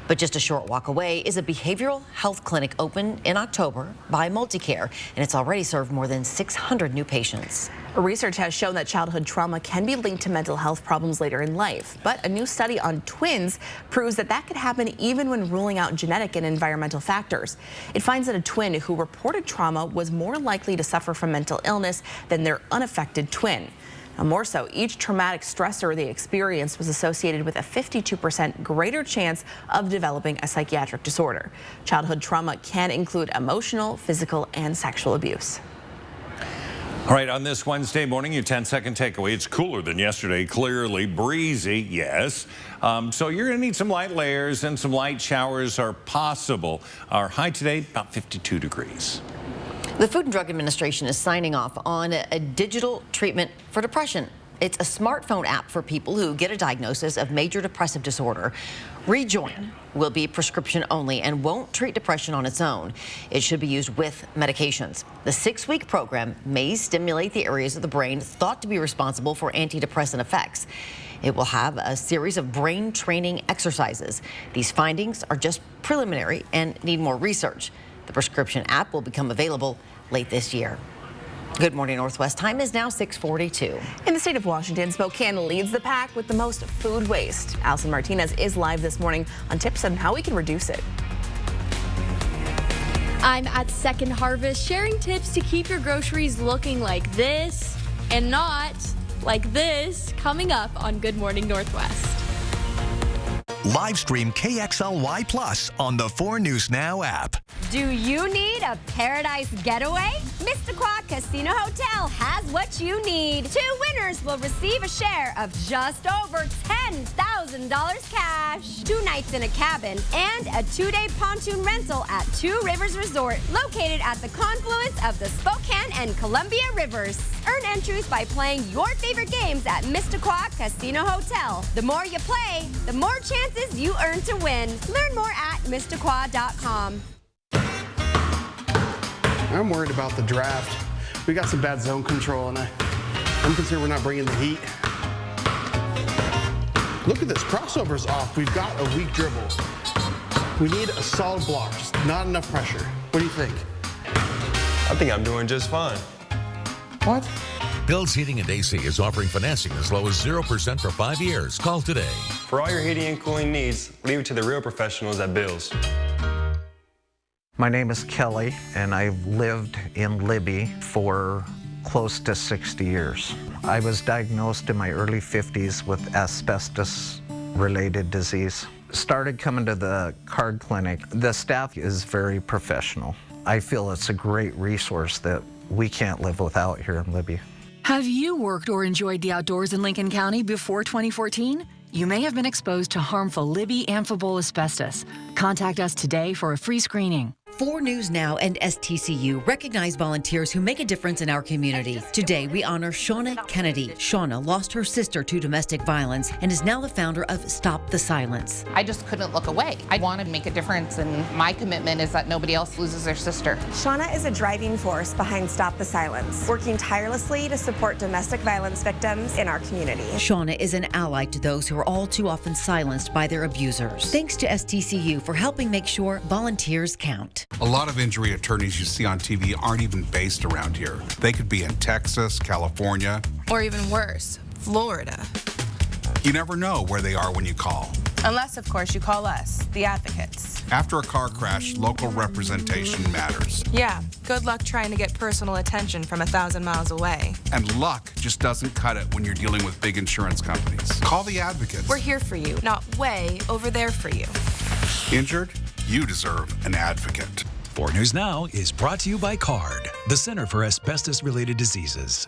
But just a short walk away is a behavioral health clinic opened in October by Multicare, and it's already served more than 600 new patients. Research has shown that childhood trauma can be linked to mental health problems later in life. But a new study on twins proves that that could happen even when ruling out genetic and environmental factors. It finds that a twin who reported trauma was more likely to suffer from mental illness than their unaffected twin. Now, more so, each traumatic stressor they experienced was associated with a 52% greater chance of developing a psychiatric disorder. Childhood trauma can include emotional, physical, and sexual abuse. All right, on this Wednesday morning, your 10-second takeaway. It's cooler than yesterday, clearly. Breezy, yes. So you're going to need some light layers, and some light showers are possible. Our high today, about 52 degrees. The Food and Drug Administration is signing off on a digital treatment for depression. It's a smartphone app for people who get a diagnosis of major depressive disorder. Rejoin will be prescription only and won't treat depression on its own. It should be used with medications. The 6-week program may stimulate the areas of the brain thought to be responsible for antidepressant effects. It will have a series of brain training exercises. These findings are just preliminary and need more research. The prescription app will become available late this year. Good morning, Northwest. Time is now 6:42. In the state of Washington, Spokane leads the pack with the most food waste. Allison Martinez is live this morning on tips on how we can reduce it. I'm at Second Harvest sharing tips to keep your groceries looking like this and not like this, coming up on Good Morning Northwest. Live stream KXLY Plus on the 4 News Now app. Do you need a paradise getaway? Mississauga Casino Hotel has what you need. 2 winners will receive a share of just over $10,000 cash. 2 nights in a cabin and a 2-day pontoon rental at 2 Rivers Resort, located at the confluence of the Spokane and Columbia Rivers. Earn entries by playing your favorite games at Mississauga Casino Hotel. The more you play, the more chances you earn to win. Learn more at Mississauga.com. I'm worried about the draft. We got some bad zone control, and I'm concerned we're not bringing the heat. Look at this, crossover's off. We've got a weak dribble. We need a solid block, just not enough pressure. What do you think? I think I'm doing just fine. What? Bill's Heating and AC is offering financing as low as 0% for 5 years. Call today. For all your heating and cooling needs, leave it to the real professionals at Bill's. My name is Kelly, and I've lived in Libby for close to 60 years. I was diagnosed in my early 50s with asbestos-related disease. Started coming to the card clinic. The staff is very professional. I feel it's a great resource that we can't live without here in Libby. Have you worked or enjoyed the outdoors in Lincoln County before 2014? You may have been exposed to harmful Libby amphibole asbestos. Contact us today for a free screening. 4 News Now and STCU recognize volunteers who make a difference in our community. Today, we honor Shauna Kennedy. Shauna lost her sister to domestic violence and is now the founder of Stop the Silence. I just couldn't look away. I want to make a difference, and my commitment is that nobody else loses their sister. Shauna is a driving force behind Stop the Silence, working tirelessly to support domestic violence victims in our community. Shauna is an ally to those who are all too often silenced by their abusers. Thanks to STCU for helping make sure volunteers count. A lot of injury attorneys you see on TV aren't even based around here. They could be in Texas, California, or even worse, Florida. You never know where they are when you call. Unless, of course, you call us, the advocates. After a car crash, local representation matters. Yeah, good luck trying to get personal attention from 1,000 miles away. And luck just doesn't cut it when you're dealing with big insurance companies. Call the advocates. We're here for you, not way over there for you. Injured? You deserve an advocate. 4 News Now is brought to you by CARD, the Center for Asbestos-Related Diseases.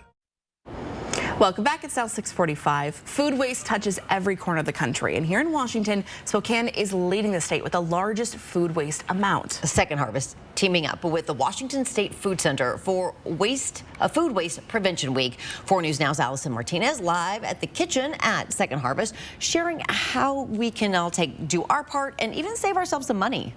Welcome back. It's now 6:45. Food waste touches every corner of the country. And here in Washington, Spokane is leading the state with the largest food waste amount. Second Harvest teaming up with the Washington State Food Center for Food Waste Prevention Week. 4 News Now's Allison Martinez live at the kitchen at Second Harvest, sharing how we can all do our part and even save ourselves some money.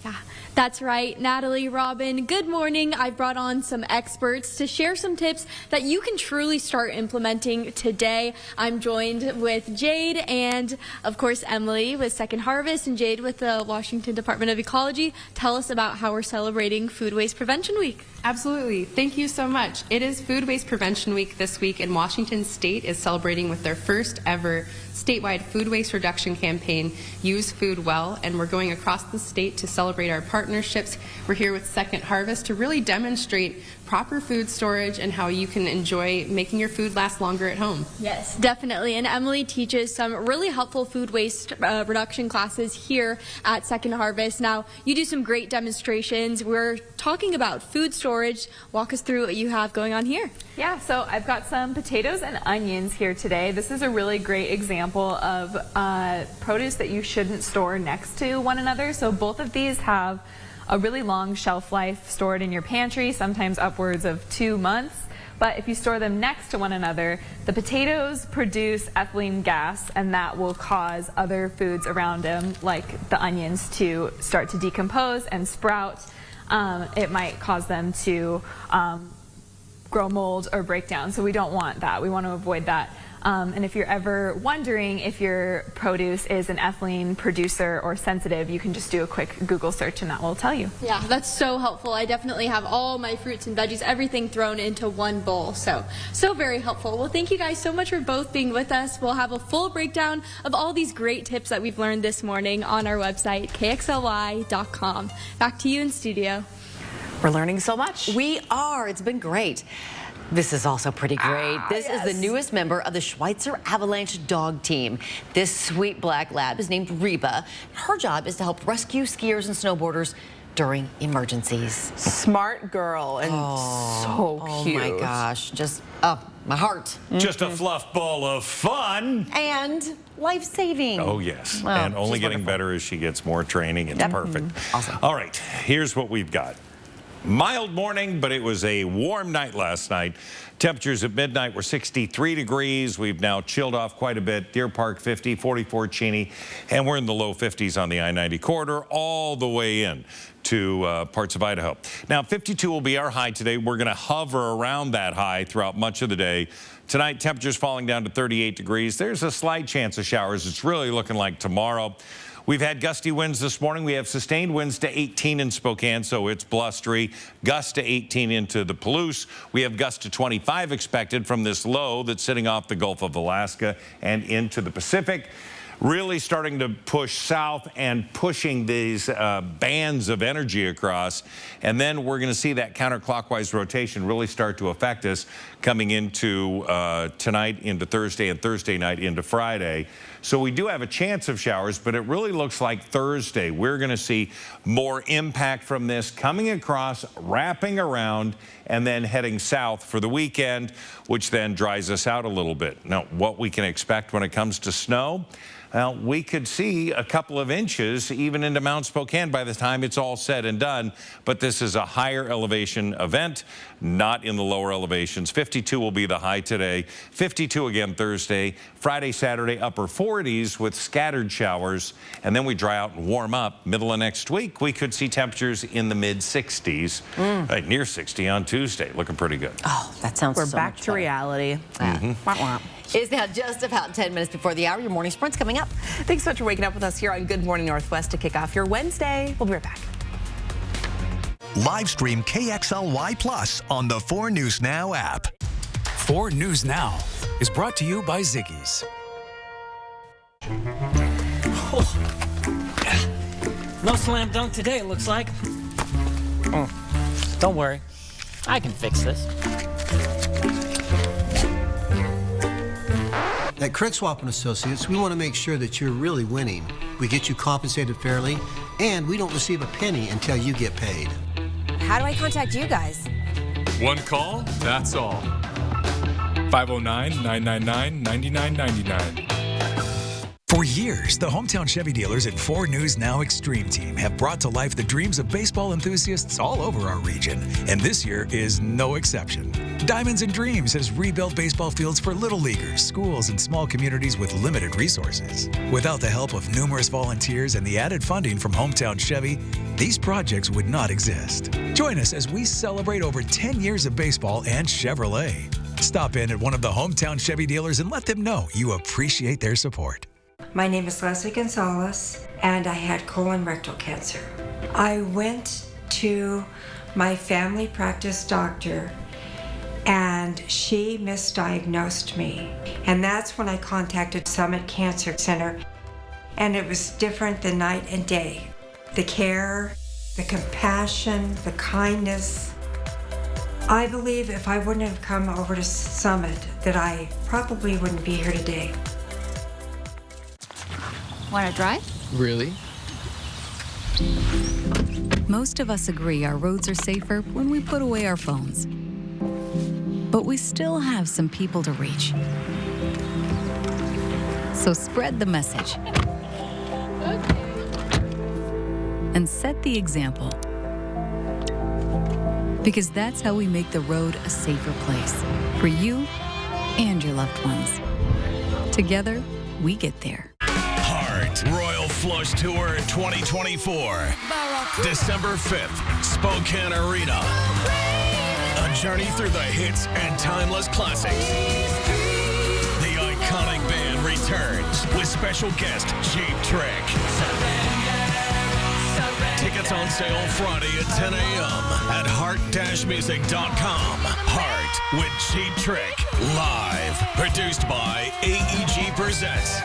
Yeah, that's right, Natalie, Robin. Good morning. I brought on some experts to share some tips that you can truly start implementing today. I'm joined with Jade and, of course, Emily with Second Harvest, and Jade with the Washington Department of Ecology. Tell us about how we're celebrating Food Waste Prevention Week. Absolutely. Thank you so much. It is Food Waste Prevention Week this week, and Washington State is celebrating with their first ever statewide food waste reduction campaign, Use Food Well, and we're going across the state to celebrate our partnerships. We're here with Second Harvest to really demonstrate proper food storage and how you can enjoy making your food last longer at home. Yes, definitely. And Emily teaches some really helpful food waste reduction classes here at Second Harvest. Now, you do some great demonstrations. We're talking about food storage. Walk us through what you have going on here. Yeah, so I've got some potatoes and onions here today. This is a really great example of produce that you shouldn't store next to one another. So both of these have a really long shelf life stored in your pantry, sometimes upwards of 2 months. But if you store them next to one another, the potatoes produce ethylene gas, and that will cause other foods around them, like the onions, to start to decompose and sprout. It might cause them to grow mold or break down, so we don't want that. We want to avoid that. And if you're ever wondering if your produce is an ethylene producer or sensitive, you can just do a quick Google search and that will tell you. Yeah, that's so helpful. I definitely have all my fruits and veggies, everything thrown into one bowl. So very helpful. Well, thank you guys so much for both being with us. We'll have a full breakdown of all these great tips that we've learned this morning on our website, kxly.com. Back to you in studio. We're learning so much. We are. It's been great. This is also pretty great. This is the newest member of the Schweitzer Avalanche dog team. This sweet black lab is named Reba. Her job is to help rescue skiers and snowboarders during emergencies. Smart girl and so cute. Oh my gosh, just my heart. Just a fluff ball of fun. And life-saving. Oh, yes. Well, and only getting better as she gets more training. It's perfect. Awesome. All right, here's what we've got. Mild morning, but it was a warm night last night. Temperatures at midnight were 63 degrees. We've now chilled off quite a bit. Deer Park 50, 44 Cheney, and we're in the low 50s on the I-90 corridor all the way in to parts of Idaho. Now, 52 will be our high today. We're going to hover around that high throughout much of the day. Tonight, temperatures falling down to 38 degrees. There's a slight chance of showers. It's really looking like tomorrow. We've had gusty winds this morning. We have sustained winds to 18 in Spokane, so it's blustery. Gusts to 18 into the Palouse. We have gusts to 25 expected from this low that's sitting off the Gulf of Alaska and into the Pacific. Really starting to push south and pushing these bands of energy across. And then we're going to see that counterclockwise rotation really start to affect us coming into tonight, into Thursday, and Thursday night into Friday. So we do have a chance of showers, but it really looks like Thursday we're going to see more impact from this coming across, wrapping around, and then heading south for the weekend, which then dries us out a little bit. Now, what we can expect when it comes to snow, well, we could see a couple of inches even into Mount Spokane by the time it's all said and done. But this is a higher elevation event, not in the lower elevations. 52 will be the high today. 52 again Thursday. Friday, Saturday, upper 40s with scattered showers. And then we dry out and warm up. Middle of next week, we could see temperatures in the mid 60s, right near 60 on Tuesday. Looking pretty good. Oh, that sounds We're so back much to better. reality. Womp womp. It's now just about 10 minutes before the hour. Your morning sprint's coming up. Thanks so much for waking up with us here on Good Morning Northwest to kick off your Wednesday. We'll be right back. Live stream KXLY Plus on the 4 News Now app. 4 News Now is brought to you by Ziggy's. No slam dunk today, it looks like. Don't worry. I can fix this. At Craig Swap & Associates, we want to make sure that you're really winning. We get you compensated fairly, and we don't receive a penny until you get paid. How do I contact you guys? One call, that's all. 509-999-9999. For years, the hometown Chevy dealers at 4 News Now Extreme Team have brought to life the dreams of baseball enthusiasts all over our region, and this year is no exception. Diamonds and Dreams has rebuilt baseball fields for little leaguers, schools, and small communities with limited resources. Without the help of numerous volunteers and the added funding from hometown Chevy, these projects would not exist. Join us as we celebrate over 10 years of baseball and Chevrolet. Stop in at one of the hometown Chevy dealers and let them know you appreciate their support. My name is Leslie Gonzalez, and I had colon rectal cancer. I went to my family practice doctor, and she misdiagnosed me. And that's when I contacted Summit Cancer Center, and it was different than night and day. The care, the compassion, the kindness. I believe if I wouldn't have come over to Summit, that I probably wouldn't be here today. Want to drive? Really? Most of us agree our roads are safer when we put away our phones. But we still have some people to reach. So spread the message. And set the example. Because that's how we make the road a safer place for you and your loved ones. Together, we get there. Royal Flush Tour 2024. December 5th, Spokane Arena. A journey through the hits and timeless classics. The iconic band returns with special guest Cheap Trick. Tickets on sale Friday at 10 a.m. at heart-music.com. Heart with Cheap Trick. Live. Produced by AEG Presents.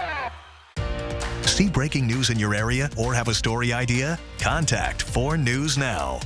See breaking news in your area or have a story idea? Contact 4 News Now.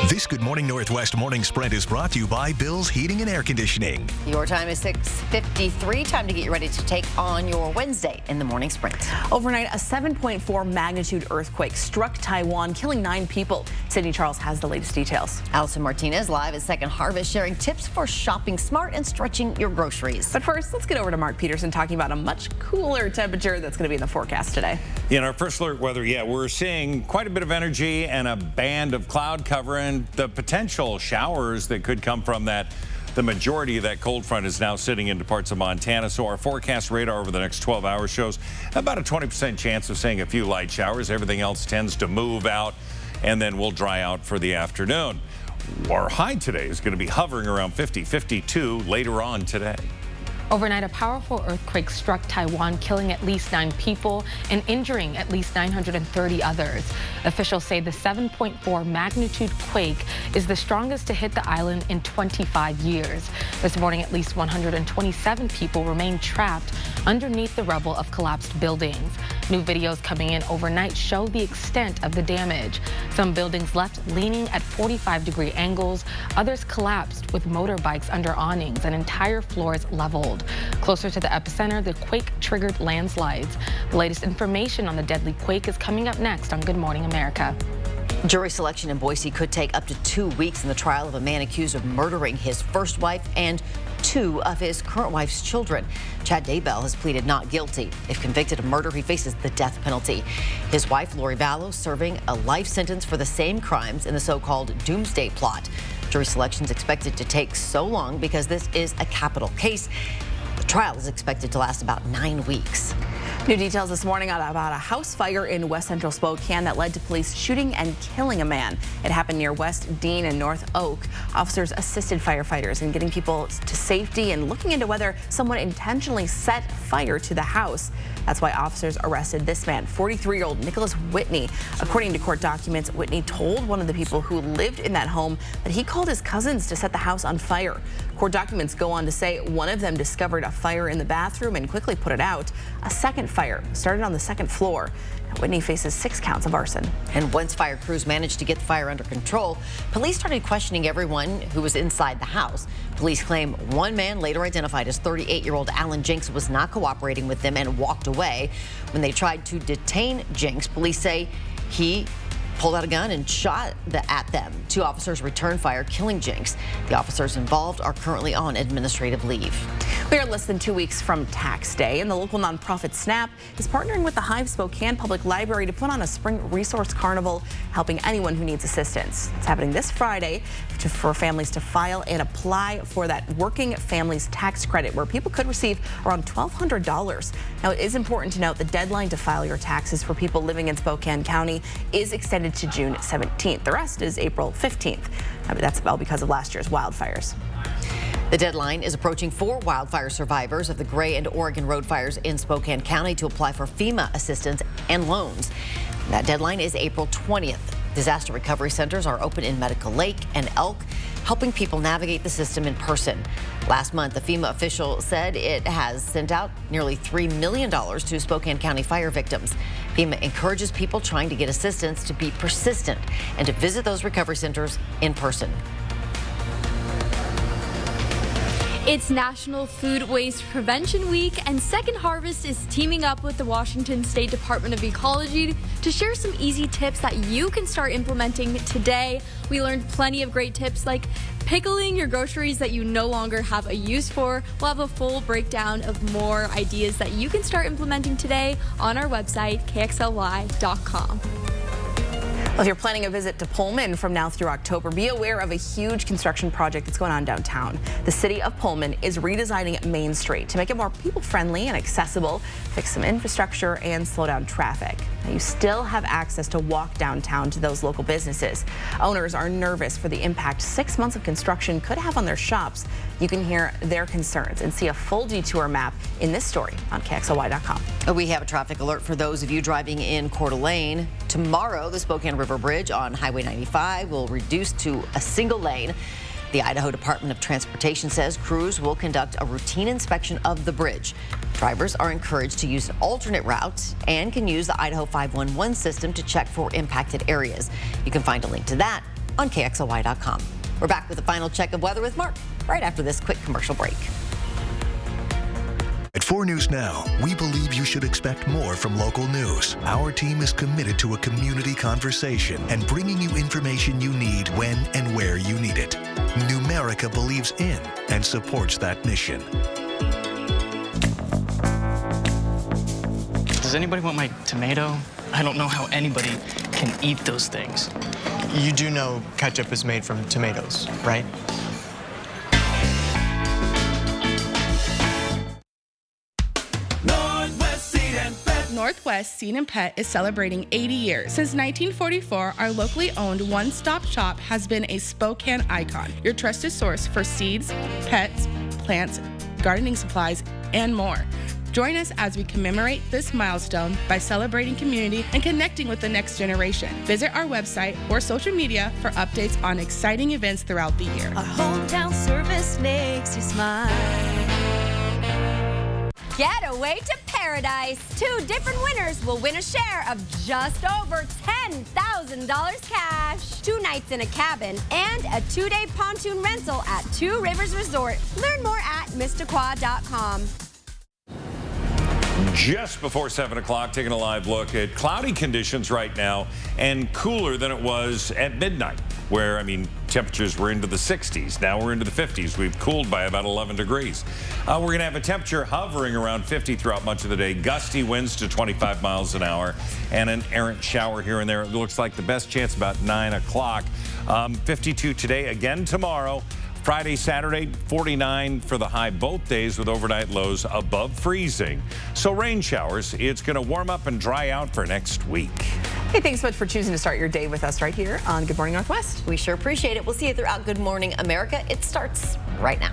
This Good Morning Northwest morning sprint is brought to you by Bill's Heating and Air Conditioning. Your time is 6:53. Time to get you ready to take on your Wednesday in the morning sprint. Overnight, a 7.4 magnitude earthquake struck Taiwan, killing 9 people. Sydney Charles has the latest details. Allison Martinez live at Second Harvest, sharing tips for shopping smart and stretching your groceries. But first, let's get over to Mark Peterson talking about a much cooler temperature that's going to be in the forecast today. In our first alert weather, we're seeing quite a bit of energy and a band of cloud cover and the potential showers that could come from that. The majority of that cold front is now sitting into parts of Montana, so our forecast radar over the next 12 hours shows about a 20% chance of seeing a few light showers. Everything else tends to move out, and then we'll dry out for the afternoon. Our high today is going to be hovering around 50, 52 later on today. Overnight, a powerful earthquake struck Taiwan, killing at least 9 people and injuring at least 930 others. Officials say the 7.4 magnitude quake is the strongest to hit the island in 25 years. This morning, at least 127 people remain trapped underneath the rubble of collapsed buildings. New videos coming in overnight show the extent of the damage. Some buildings left leaning at 45-degree angles. Others collapsed with motorbikes under awnings and entire floors leveled. Closer to the epicenter, the quake triggered landslides. The latest information on the deadly quake is coming up next on Good Morning America. Jury selection in Boise could take up to 2 weeks in the trial of a man accused of murdering his first wife and 2 of his current wife's children. Chad Daybell has pleaded not guilty. If convicted of murder, he faces the death penalty. His wife, Lori Vallow, serving a life sentence for the same crimes in the so-called Doomsday Plot. Jury selection is expected to take so long because this is a capital case. The trial is expected to last about 9 weeks. New details this morning about a house fire in West Central Spokane that led to police shooting and killing a man. It happened near West Dean and North Oak. Officers assisted firefighters in getting people to safety and looking into whether someone intentionally set fire to the house. That's why officers arrested this man, 43-year-old Nicholas Whitney. According to court documents, Whitney told one of the people who lived in that home that he called his cousins to set the house on fire. Court documents go on to say one of them discovered a fire in the bathroom and quickly put it out. A second fire started on the second floor. Whitney faces 6 counts of arson. And once fire crews managed to get the fire under control, police started questioning everyone who was inside the house. Police claim one man, later identified as 38-year-old Alan Jenks, was not cooperating with them and walked away. When they tried to detain Jenks, police say he pulled out a gun and shot at them. 2 officers returned fire, killing Jenks. The officers involved are currently on administrative leave. We are less than 2 weeks from Tax Day, and the local nonprofit SNAP is partnering with the Hive Spokane Public Library to put on a spring resource carnival, helping anyone who needs assistance. It's happening this Friday for families to file and apply for that Working Families Tax Credit, where people could receive around $1,200. Now, it is important to note the deadline to file your taxes for people living in Spokane County is extended to June 17th. The rest is April 15th. That's all because of last year's wildfires. The deadline is approaching for wildfire survivors of the Gray and Oregon road fires in Spokane County to apply for FEMA assistance and loans. That deadline is April 20th. Disaster recovery centers are open in Medical Lake and Elk, helping people navigate the system in person. Last month, the FEMA official said it has sent out nearly $3 million to Spokane County fire victims. FEMA encourages people trying to get assistance to be persistent and to visit those recovery centers in person. It's National Food Waste Prevention Week, and Second Harvest is teaming up with the Washington State Department of Ecology to share some easy tips that you can start implementing today. We learned plenty of great tips like pickling your groceries that you no longer have a use for. We'll have a full breakdown of more ideas that you can start implementing today on our website, kxly.com. Well, if you're planning a visit to Pullman from now through October, be aware of a huge construction project that's going on downtown. The city of Pullman is redesigning Main Street to make it more people-friendly and accessible, fix some infrastructure, and slow down traffic. Now, you still have access to walk downtown to those local businesses. Owners are nervous for the impact 6 months of construction could have on their shops. You can hear their concerns and see a full detour map in this story on KXLY.com. We have a traffic alert for those of you driving in Coeur d'Alene. Tomorrow, the Spokane River Bridge on Highway 95 will reduce to a single lane. The Idaho Department of Transportation says crews will conduct a routine inspection of the bridge. Drivers are encouraged to use an alternate route and can use the Idaho 511 system to check for impacted areas. You can find a link to that on KXLY.com. We're back with a final check of weather with Mark right after this quick commercial break. At 4 News Now, we believe you should expect more from local news. Our team is committed to a community conversation and bringing you information you need when and where you need it. Numerica believes in and supports that mission. Does anybody want my tomato? I don't know how anybody can eat those things. You do know ketchup is made from tomatoes, right? Northwest Seed and Pet is celebrating 80 years. Since 1944, our locally owned one-stop shop has been a Spokane icon, your trusted source for seeds, pets, plants, gardening supplies, and more. Join us as we commemorate this milestone by celebrating community and connecting with the next generation. Visit our website or social media for updates on exciting events throughout the year. Our hometown service makes you smile. getaway to paradise. 2 different winners will win a share of just over $10,000 cash, 2 nights in a cabin, and a 2-day pontoon rental at 2 Rivers Resort. Learn more at Mistaqua.com. Just before 7 o'clock, taking a live look at cloudy conditions right now and cooler than it was at midnight, where, I mean, temperatures were into the 60s. Now we're into the 50s. We've cooled by about 11 degrees. We're going to have a temperature hovering around 50 throughout much of the day. Gusty winds to 25 miles an hour and an errant shower here and there. It looks like the best chance about 9 o'clock. 52 today, again tomorrow. Friday, Saturday, 49 for the high both days with overnight lows above freezing. So rain showers. It's going to warm up and dry out for next week. Hey, thanks so much for choosing to start your day with us right here on Good Morning Northwest. We sure appreciate it. We'll see you throughout Good Morning America. It starts right now.